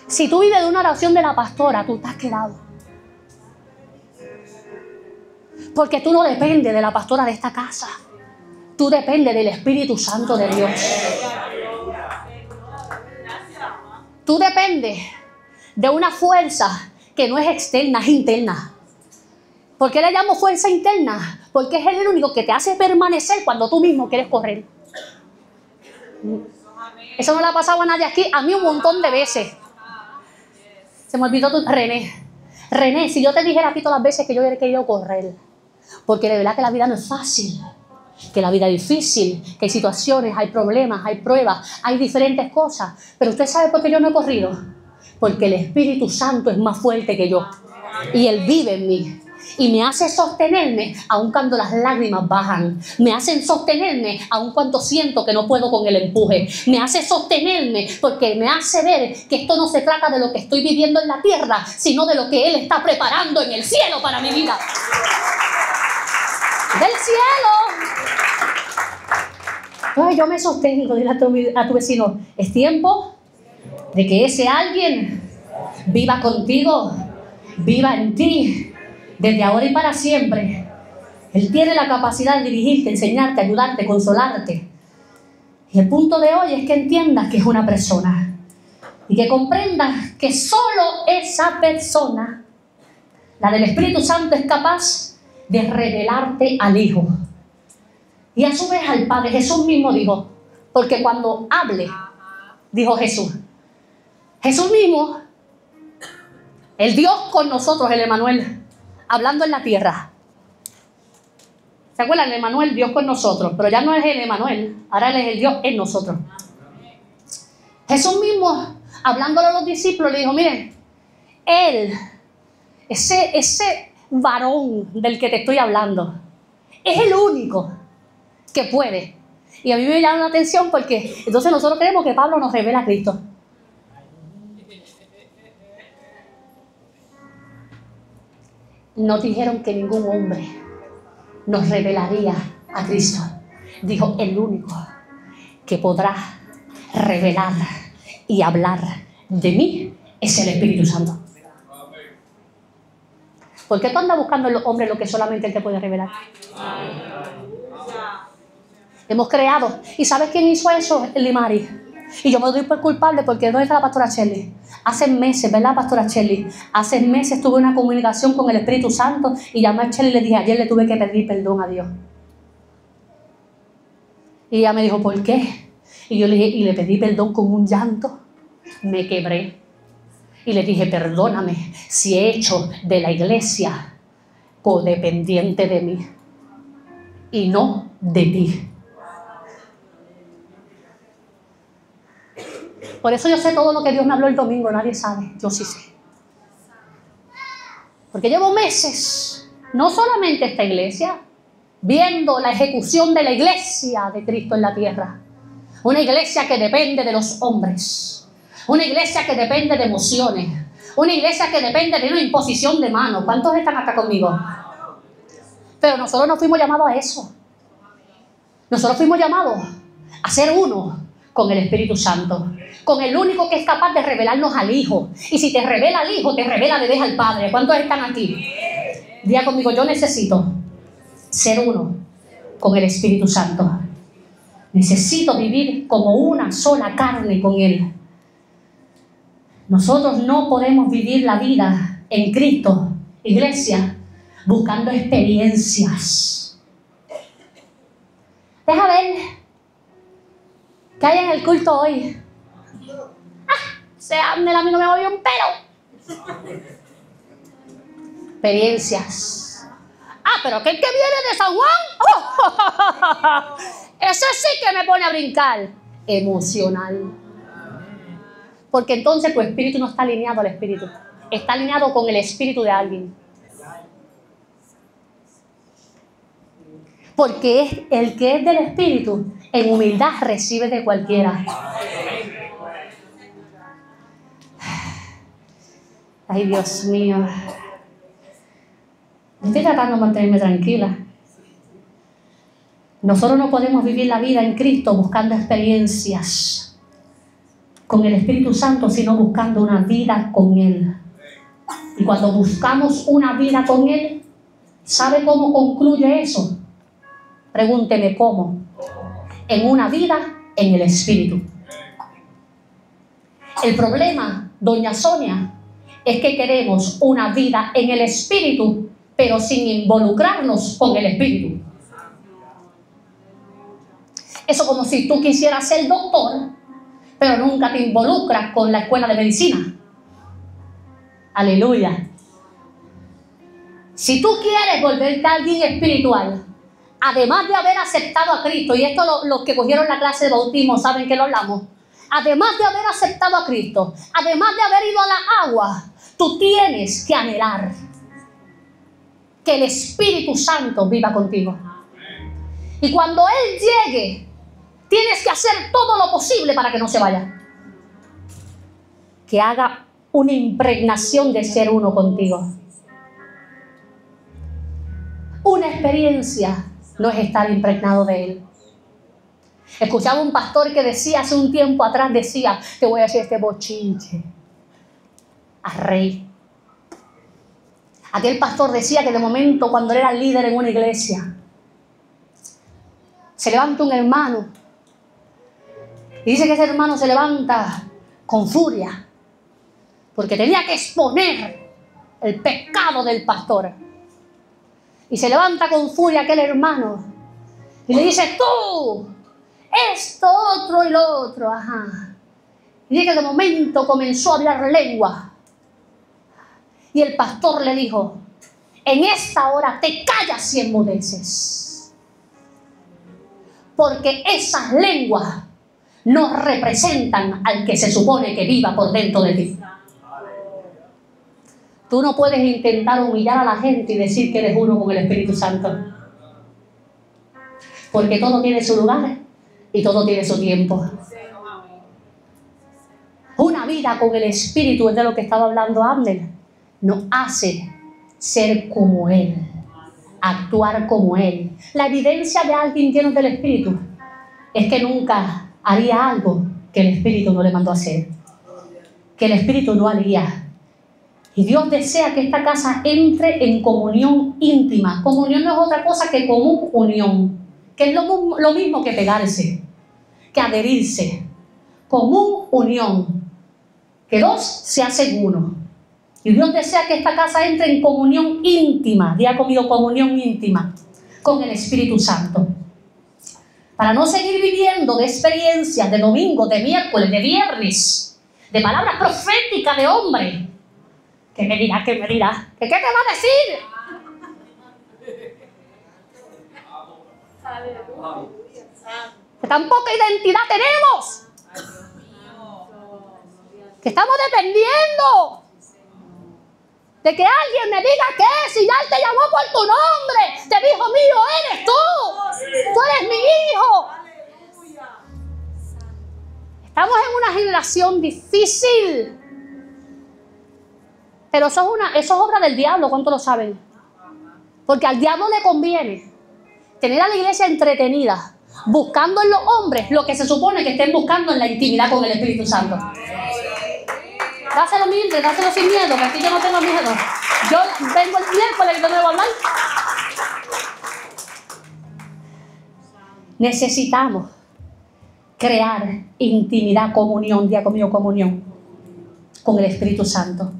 Speaker 1: Si tú vives de una oración de la pastora, tú te has quedado. Porque tú no dependes de la pastora de esta casa. Tú dependes del Espíritu Santo de Dios. Tú dependes de una fuerza que no es externa, es interna. ¿Por qué le llamo fuerza interna? Porque es el único que te hace permanecer cuando tú mismo quieres correr. Eso no le ha pasado a nadie aquí, a mí un montón de veces. Se me olvidó René. René, si yo te dijera a ti todas las veces que yo hubiera querido correr, porque de verdad que la vida no es fácil, que la vida es difícil, que hay situaciones, hay problemas, hay pruebas, hay diferentes cosas. Pero usted sabe por qué yo no he corrido. Porque el Espíritu Santo es más fuerte que yo. Y Él vive en mí. Y me hace sostenerme aun cuando las lágrimas bajan. Me hacen sostenerme aun cuando siento que no puedo con el empuje. Me hace sostenerme porque me hace ver que esto no se trata de lo que estoy viviendo en la tierra, sino de lo que Él está preparando en el cielo para mi vida. ¡Del cielo! Entonces yo me sostengo, dile a tu vecino, es tiempo de que ese alguien viva contigo, viva en ti, desde ahora y para siempre. Él tiene la capacidad de dirigirte, enseñarte, ayudarte, consolarte. Y el punto de hoy es que entiendas que es una persona y que comprendas que solo esa persona, la del Espíritu Santo, es capaz de revelarte al Hijo y a su vez al Padre. Jesús mismo dijo, porque cuando hable, dijo Jesús mismo, el Dios con nosotros, el Emmanuel, hablando en la tierra. ¿Se acuerdan? El Emmanuel, Dios con nosotros, pero ya no es el Emmanuel, ahora Él es el Dios en nosotros. Jesús mismo, hablándole a los discípulos, le dijo, miren, Él, ese varón del que te estoy hablando, es el único que puede. Y a mí me llama la atención porque entonces nosotros creemos que Pablo nos revela a Cristo. Nos dijeron que ningún hombre nos revelaría a Cristo. Dijo, el único que podrá revelar y hablar de mí es el Espíritu Santo. ¿Por qué tú andas buscando en los hombres lo que solamente Él te puede revelar? Hemos creado. ¿Y sabes quién hizo eso? El Limari. Y yo me doy por culpable porque ¿dónde está la pastora Shelley? Hace meses, ¿verdad, pastora Shelley? Hace meses tuve una comunicación con el Espíritu Santo y llamé a Shelley y le dije, ayer le tuve que pedir perdón a Dios. Y ella me dijo, ¿por qué? Y yo le dije, y le pedí perdón con un llanto. Me quebré. Y le dije, perdóname si he hecho de la iglesia codependiente de mí y no de ti. Por eso yo sé todo lo que Dios me habló el domingo, nadie sabe, yo sí sé. Porque llevo meses, no solamente esta iglesia, viendo la ejecución de la iglesia de Cristo en la tierra. Una iglesia que depende de los hombres. Una iglesia que depende de emociones. Una iglesia que depende de una imposición de manos. ¿Cuántos están acá conmigo? Pero nosotros no fuimos llamados a eso. Nosotros fuimos llamados a ser uno con el Espíritu Santo, con el único que es capaz de revelarnos al Hijo. Y si te revela al Hijo, te revela de vez al Padre. ¿Cuántos están aquí? Diga conmigo, yo necesito ser uno con el Espíritu Santo. Necesito vivir como una sola carne con Él. Nosotros no podemos vivir la vida en Cristo, iglesia, buscando experiencias. Deja ver qué hay en el culto hoy. A mí no me movió un pelo. Experiencias. Pero aquel que viene de San Juan, ese sí que me pone a brincar. Emocional. Porque entonces tu espíritu no está alineado al espíritu. Está alineado con el espíritu de alguien. Porque es el que es del espíritu, en humildad recibe de cualquiera. Ay, Dios mío. Estoy tratando de mantenerme tranquila. Nosotros no podemos vivir la vida en Cristo buscando experiencias con el Espíritu Santo, sino buscando una vida con Él. Y cuando buscamos una vida con Él, ¿sabe cómo concluye eso? Pregúnteme cómo. En una vida en el Espíritu. El problema, doña Sonia, es que queremos una vida en el Espíritu, pero sin involucrarnos con el Espíritu. Eso como si tú quisieras ser doctor, pero nunca te involucras con la escuela de medicina. Aleluya. Si tú quieres volverte alguien espiritual, además de haber aceptado a Cristo, y esto los que cogieron la clase de bautismo saben que lo hablamos, además de haber aceptado a Cristo, además de haber ido a la agua, tú tienes que anhelar que el Espíritu Santo viva contigo. Y cuando Él llegue, tienes que hacer todo lo posible para que no se vaya. Que haga una impregnación de ser uno contigo. Una experiencia no es estar impregnado de Él. Escuchaba un pastor que decía hace un tiempo atrás, decía, te voy a hacer este bochinche a rey. Aquel pastor decía que de momento, cuando él era líder en una iglesia, se levanta un hermano y dice que ese hermano se levanta con furia porque tenía que exponer el pecado del pastor. Y se levanta con furia aquel hermano y le dice, tú, esto, otro y lo otro, ajá. Y dice que de momento comenzó a hablar lengua. Y el pastor le dijo, en esta hora te callas y enmudeces. Porque esas lenguas no representan al que se supone que viva por dentro de ti. Tú no puedes intentar humillar a la gente y decir que eres uno con el Espíritu Santo. Porque todo tiene su lugar y todo tiene su tiempo. Una vida con el Espíritu, es de lo que estaba hablando Abner, nos hace ser como Él, actuar como Él. La evidencia de alguien lleno del Espíritu es que nunca haría algo que el Espíritu no le mandó a hacer, que el Espíritu no haría. Y Dios desea que esta casa entre en comunión íntima. Comunión no es otra cosa que común unión, que es lo mismo que pegarse, que adherirse. Común unión, que dos se hacen uno. Y Dios desea que esta casa entre en comunión íntima, diga conmigo, comunión íntima, con el Espíritu Santo. Para no seguir viviendo de experiencias de domingo, de miércoles, de viernes, de palabras proféticas de hombre. ¿Qué me dirá? ¿Qué me dirá? ¿Qué te va a decir? Que tan poca identidad tenemos. Que estamos dependiendo de que alguien me diga que si ya Él te llamó por tu nombre, te dijo, mío eres tú eres mi hijo. Estamos en una generación difícil. Pero eso es obra del diablo, ¿cuánto lo saben? Porque al diablo le conviene tener a la iglesia entretenida, buscando en los hombres lo que se supone que estén buscando en la intimidad con el Espíritu Santo. Dáselo humilde, dáselo sin miedo, que aquí yo no tengo miedo. Yo vengo el miércoles y no me voy a hablar. Necesitamos crear intimidad, comunión, día conmigo, comunión con el Espíritu Santo.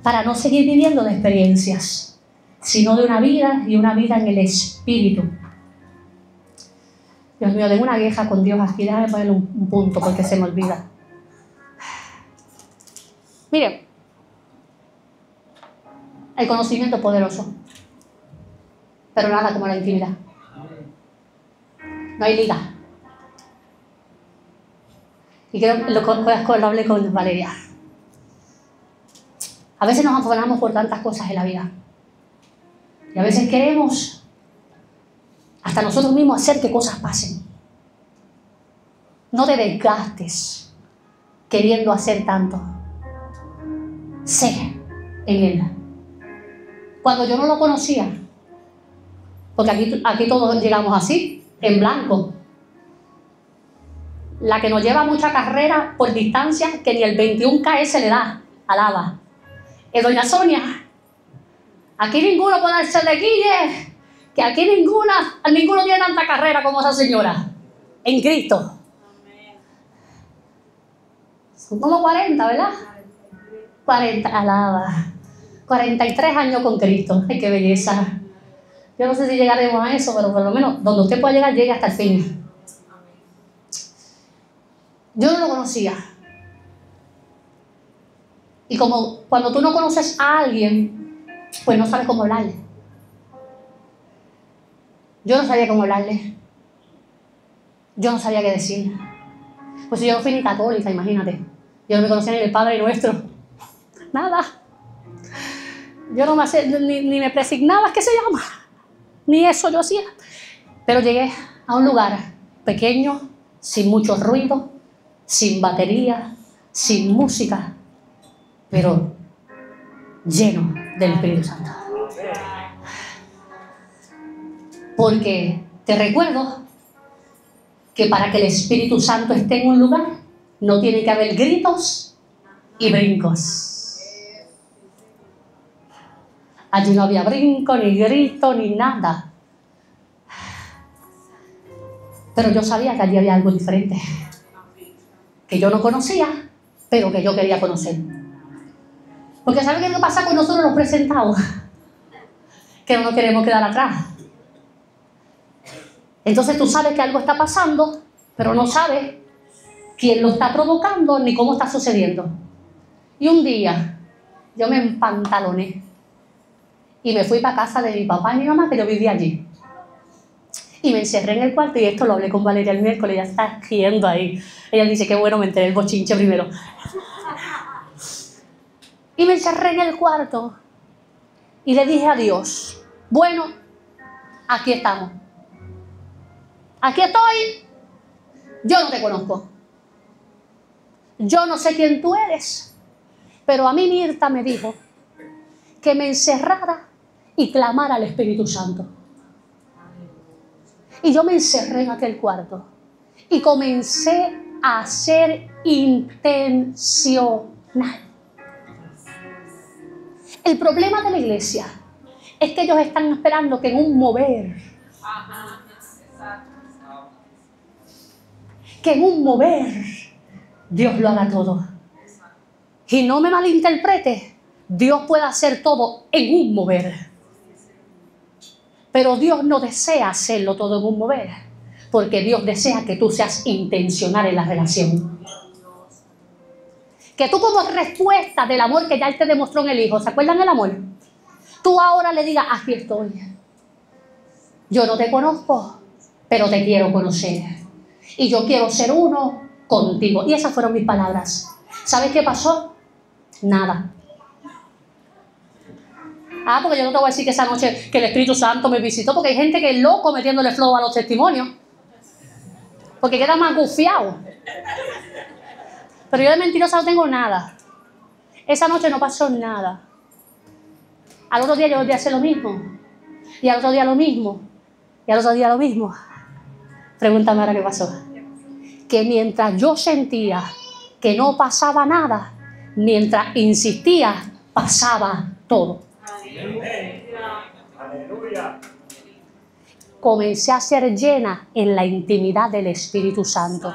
Speaker 1: Para no seguir viviendo de experiencias, sino de una vida y una vida en el Espíritu. Dios mío, tengo una queja con Dios aquí. Déjame ponerle un punto porque se me olvida. Miren, el conocimiento es poderoso, pero nada como la intimidad. No hay liga. Y creo que lo hablé con Valeria. A veces nos afanamos por tantas cosas en la vida. Y a veces queremos hasta nosotros mismos hacer que cosas pasen. No te desgastes queriendo hacer tanto. Sé en Él. Cuando yo no lo conocía, porque aquí todos llegamos así, en blanco. La que nos lleva mucha carrera por distancia, que ni el 21K se le da, alaba. Doña Sonia, aquí ninguno puede hacerle guille, que aquí ninguno tiene tanta carrera como esa señora, en Cristo. Son como 40, ¿verdad? 40, alaba. 43 años con Cristo. Ay, qué belleza. Yo no sé si llegaremos a eso, pero por lo menos donde usted pueda llegar, llegue hasta el fin. Yo no lo conocía. Y como cuando tú no conoces a alguien, pues no sabes cómo hablarle. Yo no sabía cómo hablarle. Yo no sabía qué decir. Pues yo no fui ni católica, imagínate. Yo no me conocía ni el Padre Nuestro. Nada. Yo no me hacía, ni me presignaba, ¿qué se llama? Ni eso yo hacía. Pero llegué a un lugar pequeño, sin mucho ruido, sin batería, sin música, pero lleno del Espíritu Santo. Porque te recuerdo que para que el Espíritu Santo esté en un lugar, no tiene que haber gritos y brincos. Allí no había brinco, ni grito, ni nada. Pero yo sabía que allí había algo diferente, que yo no conocía, pero que yo quería conocer. Porque ¿sabe qué pasa con nosotros los presentados? Que no nos queremos quedar atrás. Entonces tú sabes que algo está pasando, pero no sabes quién lo está provocando ni cómo está sucediendo. Y un día yo me empantaloné y me fui para casa de mi papá y mi mamá, que yo vivía allí. Y me encerré en el cuarto, y esto lo hablé con Valeria el miércoles, ella está riendo ahí. Ella dice, qué bueno, me enteré el bochinche primero. Y me encerré en el cuarto y le dije a Dios, bueno, aquí estamos. Aquí estoy. Yo no te conozco. Yo no sé quién tú eres. Pero a mí Mirta me dijo que me encerrara y clamara al Espíritu Santo. Y yo me encerré en aquel cuarto y comencé a ser intencional. El problema de la iglesia es que ellos están esperando que en un mover, que en un mover Dios lo haga todo. Y no me malinterprete, Dios puede hacer todo en un mover. Pero Dios no desea hacerlo todo en un mover, porque Dios desea que tú seas intencional en la relación. Que tú, como respuesta del amor que ya Él te demostró en el Hijo, ¿se acuerdan del amor? Tú ahora le digas, aquí estoy. Yo no te conozco, pero te quiero conocer. Y yo quiero ser uno contigo. Y esas fueron mis palabras. ¿Sabes qué pasó? Nada. Porque yo no te voy a decir que esa noche que el Espíritu Santo me visitó, porque hay gente que es loco metiéndole flow a los testimonios, porque queda más gufiado. Pero yo de mentirosa no tengo nada. Esa noche no pasó nada. Al otro día yo volví a hacer lo mismo, y al otro día lo mismo, y al otro día lo mismo. Pregúntame ahora qué pasó. Que mientras yo sentía que no pasaba nada, mientras insistía, pasaba todo. Aleluya. Comencé a ser llena en la intimidad del Espíritu Santo.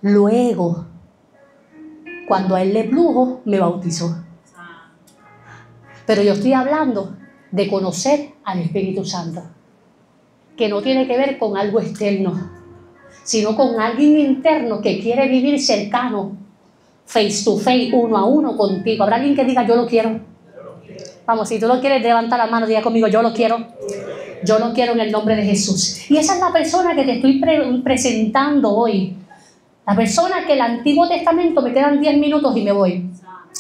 Speaker 1: Luego, cuando a Él le plugo, me bautizó. Pero yo estoy hablando de conocer al Espíritu Santo, que no tiene que ver con algo externo, sino con alguien interno que quiere vivir cercano, face to face, uno a uno contigo. ¿Habrá alguien que diga, yo lo quiero? Vamos, si tú lo quieres, levanta la mano, diga conmigo, yo lo quiero. Yo lo quiero en el nombre de Jesús. Y esa es la persona que te estoy presentando hoy. La persona que el Antiguo Testamento, me quedan 10 minutos y me voy.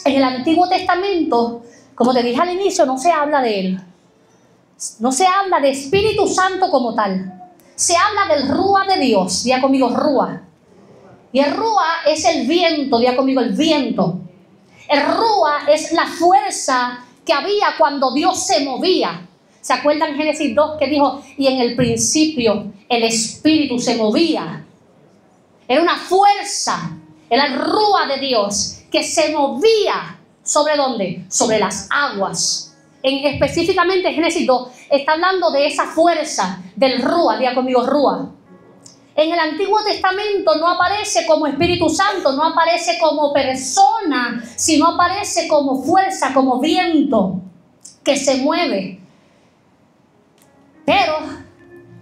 Speaker 1: En el Antiguo Testamento, como te dije al inicio, no se habla de Él. No se habla de Espíritu Santo como tal. Se habla del Rúa de Dios. Diga conmigo, Rúa. Y el Rúa es el viento. Diga conmigo, el viento. El Rúa es la fuerza que había cuando Dios se movía. ¿Se acuerdan Génesis 2 que dijo, y en el principio el Espíritu se movía? Era una fuerza, era el Rúa de Dios que se movía. ¿Sobre dónde? Sobre las aguas. Específicamente Génesis 2 está hablando de esa fuerza del Rúa. Diga conmigo, Rúa. En el Antiguo Testamento no aparece como Espíritu Santo, no aparece como persona, sino aparece como fuerza, como viento que se mueve. Pero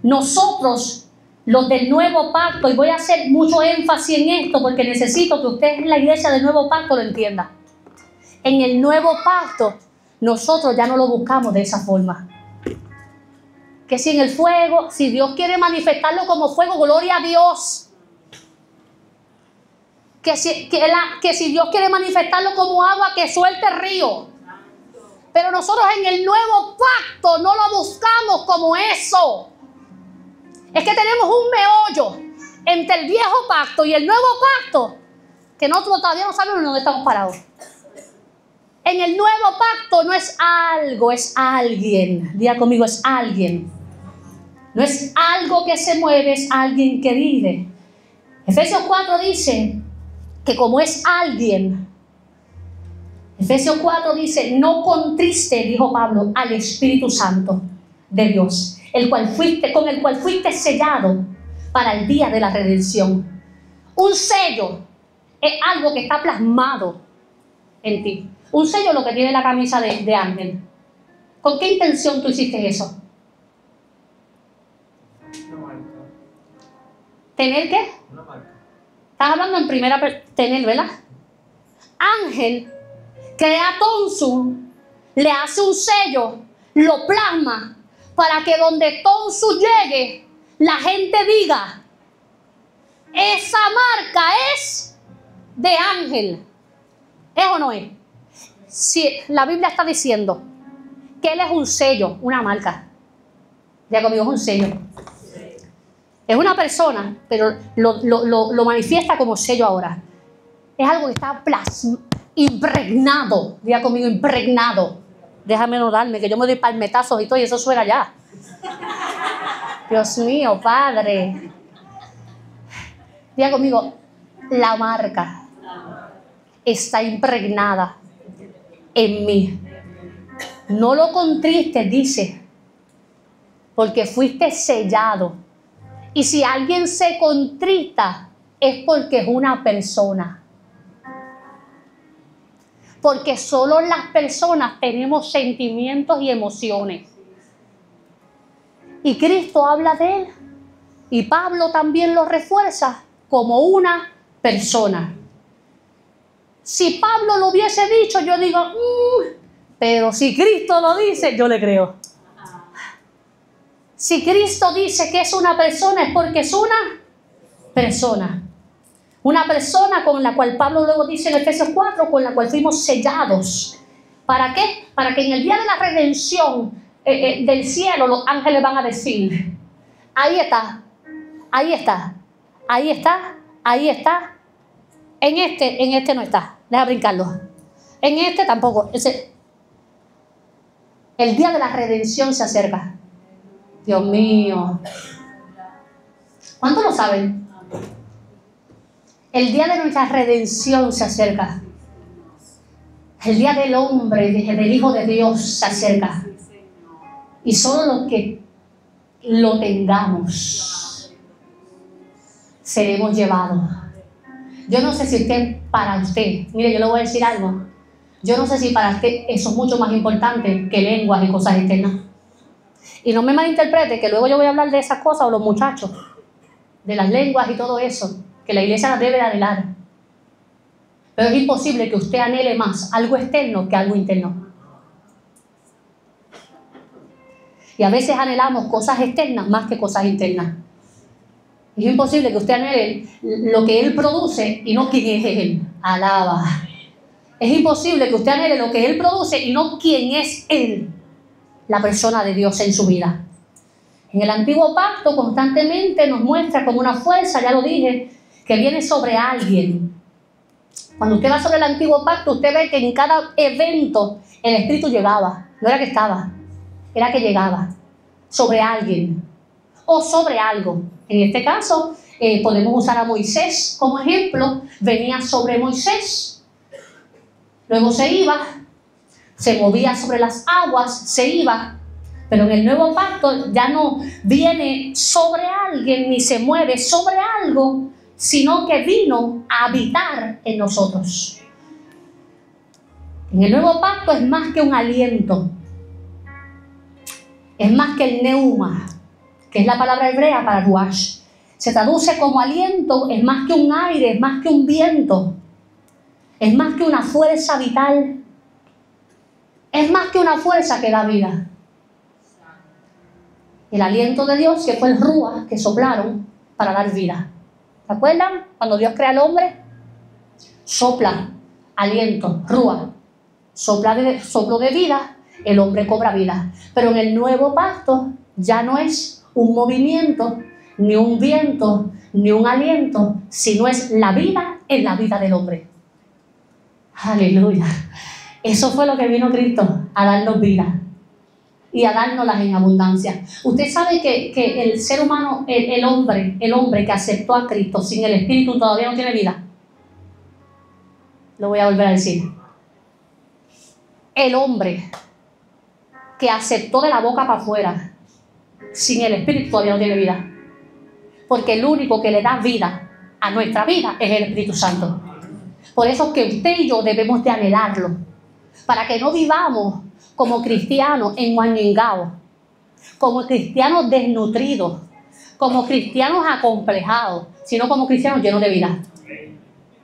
Speaker 1: nosotros, los del Nuevo Pacto, y voy a hacer mucho énfasis en esto porque necesito que usted en la iglesia del Nuevo Pacto lo entienda. En el Nuevo Pacto, nosotros ya no lo buscamos de esa forma. Que si en el fuego, si Dios quiere manifestarlo como fuego, gloria a Dios. Que si Dios quiere manifestarlo como agua, que suelte río. Pero nosotros en el Nuevo Pacto no lo buscamos como eso. Es que tenemos un meollo entre el Viejo Pacto y el Nuevo Pacto que nosotros todavía no sabemos dónde estamos parados. En el Nuevo Pacto no es algo, es alguien. Diga conmigo, es alguien. No es algo que se mueve, es alguien que vive. Efesios 4 dice que como es alguien, Efesios 4 dice, no contriste, dijo Pablo, al Espíritu Santo de Dios, con el cual fuiste sellado para el día de la redención. Un sello es algo que está plasmado en ti. Un sello es lo que tiene la camisa de Ángel. ¿Con qué intención tú hiciste eso? ¿Tener qué? Una marca. Estás hablando en primera persona. Tener, ¿verdad? Ángel crea Tonsu, le hace un sello, lo plasma para que donde Tonsu llegue, la gente diga, esa marca es de Ángel. ¿Es o no es? Si la Biblia está diciendo que él es un sello, una marca. Ya conmigo, es un sello. Es una persona, pero lo manifiesta como sello ahora. Es algo que está impregnado. Diga conmigo, impregnado. Déjame no darme, que yo me doy palmetazos y todo, y eso suena ya. Dios mío, Padre. Diga conmigo, la marca está impregnada en mí. No lo contristes, dice, porque fuiste sellado. Y si alguien se contrista, es porque es una persona. Porque solo las personas tenemos sentimientos y emociones. Y Cristo habla de él. Y Pablo también lo refuerza como una persona. Si Pablo lo hubiese dicho, yo digo, pero si Cristo lo dice, yo le creo. Si Cristo dice que es una persona, es porque es una persona. Una persona con la cual Pablo luego dice en Efesios 4, con la cual fuimos sellados. ¿Para qué? Para que en el día de la redención del cielo los ángeles van a decir, ahí está, ahí está, ahí está, ahí está. En este no está. Deja brincarlo. En este tampoco. El día de la redención se acerca. Dios mío. ¿Cuántos lo saben? El día de nuestra redención se acerca. El día del hombre, del Hijo de Dios se acerca. Y solo los que lo tengamos seremos llevados. Yo no sé si para usted, mire, yo le voy a decir algo. Yo no sé si para usted eso es mucho más importante que lenguas y cosas externas. Y no me malinterprete, que luego yo voy a hablar de esas cosas, o los muchachos, de las lenguas y todo eso, que la iglesia las debe de anhelar. Pero es imposible que usted anhele más algo externo que algo interno. Y a veces anhelamos cosas externas más que cosas internas. Es imposible que usted anhele lo que Él produce y no quién es Él. Alaba. Es imposible que usted anhele lo que Él produce y no quién es Él, la persona de Dios en su vida. En el Antiguo Pacto constantemente nos muestra como una fuerza, ya lo dije, que viene sobre alguien. Cuando usted va sobre el Antiguo Pacto, usted ve que en cada evento El Espíritu llegaba, no era que estaba, era que llegaba sobre alguien o sobre algo. En este caso, podemos usar a Moisés como ejemplo. Venía sobre Moisés, luego se iba, se movía sobre las aguas, se iba. Pero en el nuevo pacto ya no viene sobre alguien ni se mueve sobre algo, sino que vino a habitar en nosotros. En el nuevo pacto es más que un aliento, es más que el neuma, que es la palabra hebrea para ruach. Se traduce como aliento, es más que un aire, es más que un viento, es más que una fuerza vital, es más que una fuerza que da vida. El aliento de Dios, que fue el ruach que soplaron para dar vida. ¿Se acuerdan? Cuando Dios crea al hombre, sopla, aliento, ruach, soplo de vida, el hombre cobra vida. Pero en el nuevo pacto ya no es un movimiento, ni un viento, ni un aliento, sino es la vida en la vida del hombre. Aleluya. Eso fue lo que vino Cristo, a darnos vida y a dárnoslas en abundancia. Usted sabe que el ser humano, el hombre que aceptó a Cristo sin el Espíritu todavía no tiene vida. Lo voy a volver a decir. El hombre que aceptó de la boca para afuera sin el Espíritu todavía no tiene vida. Porque el único que le da vida a nuestra vida es el Espíritu Santo. Por eso es que usted y yo debemos de anhelarlo, para que no vivamos como cristianos enguañengados, como cristianos desnutridos, como cristianos acomplejados, sino como cristianos llenos de vida.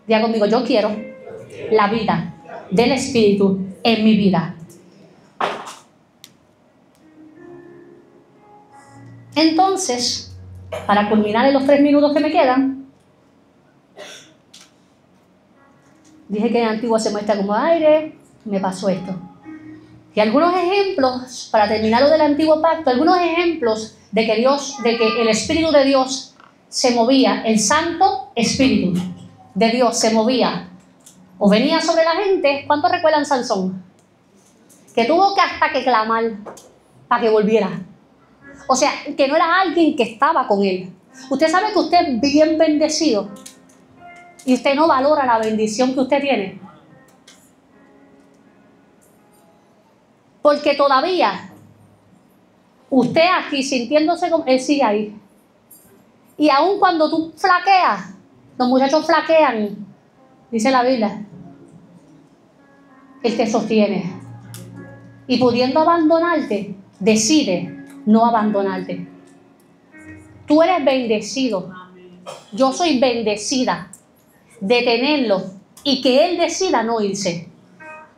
Speaker 1: Diga conmigo, yo quiero la vida del Espíritu en mi vida. Entonces, para culminar en los 3 minutos que me quedan, dije que en Antiguo se muestra como aire, me pasó esto. Y algunos ejemplos, para terminar lo del Antiguo Pacto, algunos ejemplos de que el Espíritu de Dios se movía, el Santo Espíritu de Dios se movía o venía sobre la gente. ¿Cuántos recuerdan Sansón? Que tuvo que hasta que clamar para que volviera. O sea, que no era alguien que estaba con él. Usted sabe que usted es bien bendecido y usted no valora la bendición que usted tiene. Porque todavía usted aquí sintiéndose como él sigue ahí. Y aun cuando tú flaqueas, los muchachos flaquean, dice la Biblia, él te sostiene. Y pudiendo abandonarte, decide no abandonarte. Tú eres bendecido. Yo soy bendecida de tenerlo y que él decida no irse.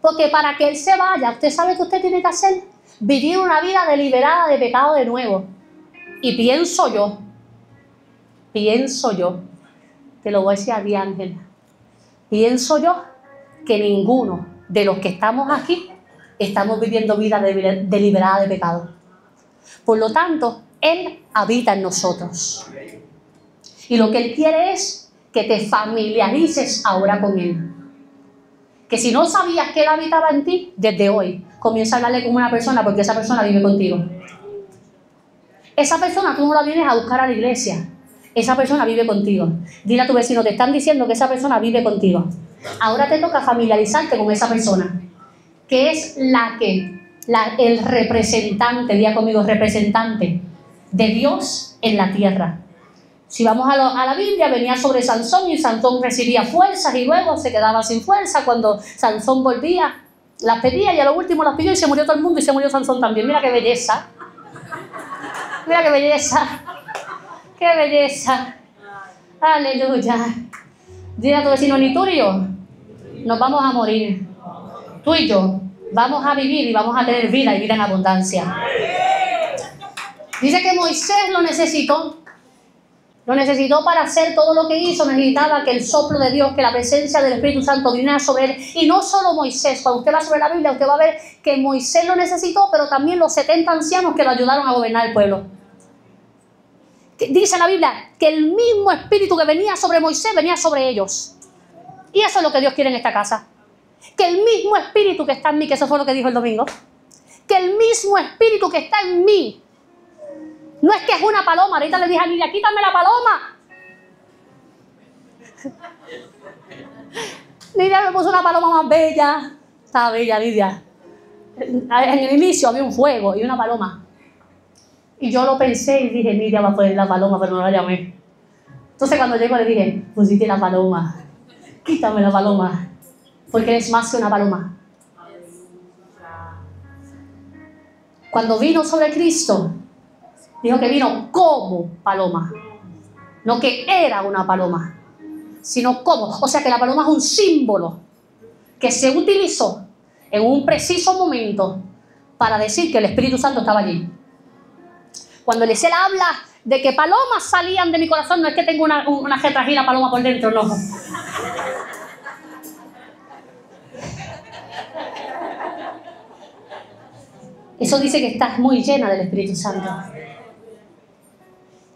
Speaker 1: Porque para que él se vaya, usted sabe que usted tiene que hacer, vivir una vida deliberada de pecado de nuevo. Y pienso yo, te lo voy a decir a ti, Ángela, pienso yo que ninguno de los que estamos aquí estamos viviendo vida deliberada de pecado. Por lo tanto, él habita en nosotros. Y lo que él quiere es que te familiarices ahora con él. Que si no sabías que él habitaba en ti, desde hoy comienza a hablarle como una persona, porque esa persona vive contigo. Esa persona tú no la vienes a buscar a la iglesia. Esa persona vive contigo. Dile a tu vecino, te están diciendo que esa persona vive contigo. Ahora te toca familiarizarte con esa persona, que es el representante, diga conmigo, representante de Dios en la tierra. Si vamos a la Biblia, venía sobre Sansón y Sansón recibía fuerzas y luego se quedaba sin fuerza. Cuando Sansón volvía, las pedía y a lo último las pidió y se murió todo el mundo y se murió Sansón también. Mira qué belleza. Mira qué belleza. Qué belleza. Aleluya. Dile a tu vecino, ni tú ni yo nos vamos a morir. Tú y yo vamos a vivir y vamos a tener vida y vida en abundancia. Dice que Moisés lo necesitó. Lo necesitó para hacer todo lo que hizo. Necesitaba que el soplo de Dios, que la presencia del Espíritu Santo viniera sobre él. Y no solo Moisés. Cuando usted va sobre la Biblia, usted va a ver que Moisés lo necesitó, pero también los 70 ancianos que lo ayudaron a gobernar el pueblo. Dice la Biblia que el mismo Espíritu que venía sobre Moisés venía sobre ellos. Y eso es lo que Dios quiere en esta casa. Que el mismo espíritu que está en mí, que eso fue lo que dijo el domingo, que el mismo espíritu que está en mí, no es que es una paloma. Ahorita le dije a Nidia, quítame la paloma. Nidia me puso una paloma más bella. Estaba bella, Nidia. En el inicio había un fuego y una paloma. Y yo lo pensé y dije, Nidia va a poner la paloma, pero no la llamé. Entonces cuando llego le dije, pusiste la paloma. Quítame la paloma. Porque eres más que una paloma. Cuando vino sobre Cristo, dijo que vino como paloma. No que era una paloma, sino como. O sea que la paloma es un símbolo que se utilizó en un preciso momento para decir que el Espíritu Santo estaba allí. Cuando Eliseo habla de que palomas salían de mi corazón, no es que tengo una retragida paloma por dentro, no. Eso dice que estás muy llena del Espíritu Santo.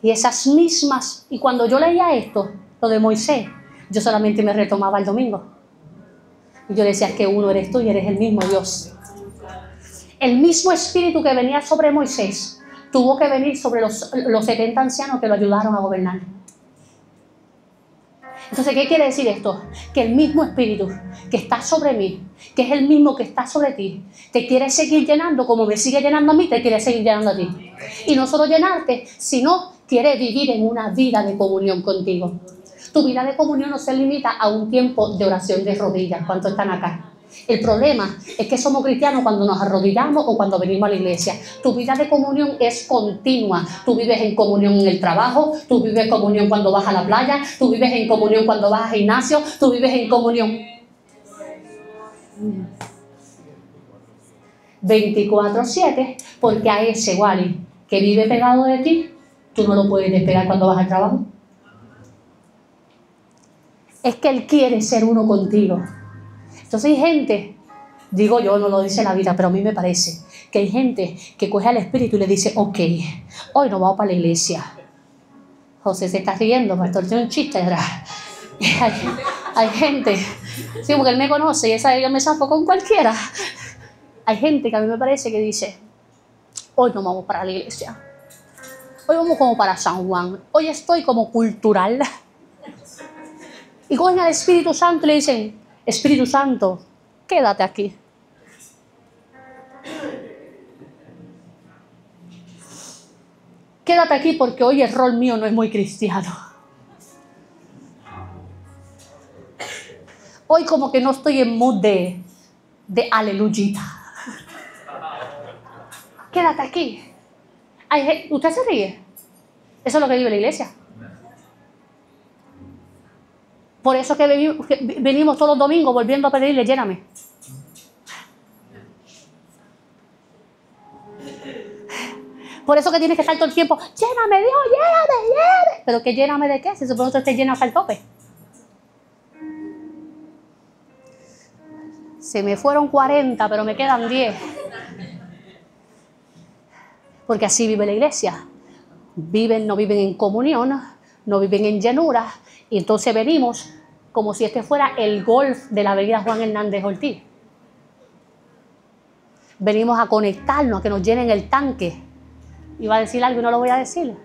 Speaker 1: Y esas mismas, y cuando yo leía esto, lo de Moisés, yo solamente me retomaba el domingo. Y yo decía, es que uno eres tú y eres el mismo Dios. El mismo espíritu que venía sobre Moisés tuvo que venir sobre los 70 ancianos que lo ayudaron a gobernar. Entonces, ¿qué quiere decir esto? Que el mismo espíritu que está sobre mí, que es el mismo que está sobre ti, te quiere seguir llenando como me sigue llenando a mí, te quiere seguir llenando a ti. Y no solo llenarte, sino quiere vivir en una vida de comunión contigo. Tu vida de comunión no se limita a un tiempo de oración de rodillas. ¿Cuántos están acá? El problema es que somos cristianos cuando nos arrodillamos o cuando venimos a la iglesia. Tu vida de comunión es continua. Tú vives en comunión en el trabajo, tú vives en comunión cuando vas a la playa, tú vives en comunión cuando vas al gimnasio, tú vives en comunión 24/7, porque a ese Wally que vive pegado de ti, tú no lo puedes despegar cuando vas al trabajo. Es que Él quiere ser uno contigo. Entonces hay gente, digo yo, no lo dice la vida, pero a mí me parece que hay gente que coge al Espíritu y le dice, ok, hoy no vamos para la iglesia. José se está riendo, pastor, tiene un chiste, ¿verdad? Hay gente, sí, porque él me conoce y esa yo me zafo con cualquiera. Hay gente que a mí me parece que dice, hoy no vamos para la iglesia. Hoy vamos como para San Juan. Hoy estoy como cultural. Y cogen al Espíritu Santo y le dicen, Espíritu Santo, quédate aquí. Quédate aquí porque hoy el rol mío no es muy cristiano. Hoy como que no estoy en mood de aleluyita. Quédate aquí. ¿Usted se ríe? Eso es lo que vive la iglesia. Por eso que venimos todos los domingos volviendo a pedirle, lléname. Por eso que tienes que estar todo el tiempo, lléname Dios, lléname. Pero que lléname de qué, si supone que usted llena hasta el tope. Se me fueron 40, pero me quedan 10. Porque así vive la iglesia. No viven en comunión, no viven en llenura. Y entonces venimos como si este fuera el golf de la avenida Juan Hernández Ortiz. Venimos a conectarnos, a que nos llenen el tanque. Iba a decir algo y no lo voy a decir.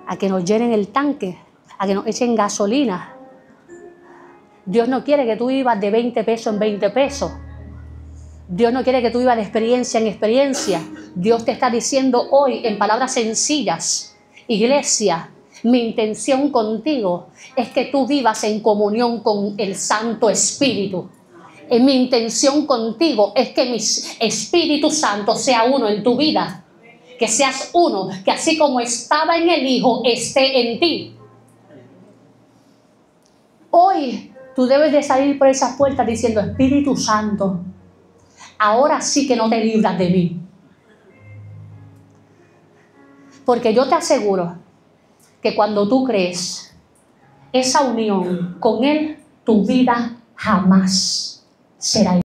Speaker 1: A que nos llenen el tanque, a que nos echen gasolina. Dios no quiere que tú vivas de 20 pesos en 20 pesos. Dios no quiere que tú vivas de experiencia en experiencia. Dios te está diciendo hoy en palabras sencillas, iglesia, mi intención contigo es que tú vivas en comunión con el Santo Espíritu. Mi intención contigo es que mi Espíritu Santo sea uno en tu vida. Que seas uno, que así como estaba en el Hijo, esté en ti. Hoy tú debes de salir por esas puertas diciendo, Espíritu Santo, ahora sí que no te libras de mí. Porque yo te aseguro que cuando tú crees esa unión con Él, tu vida jamás será igual.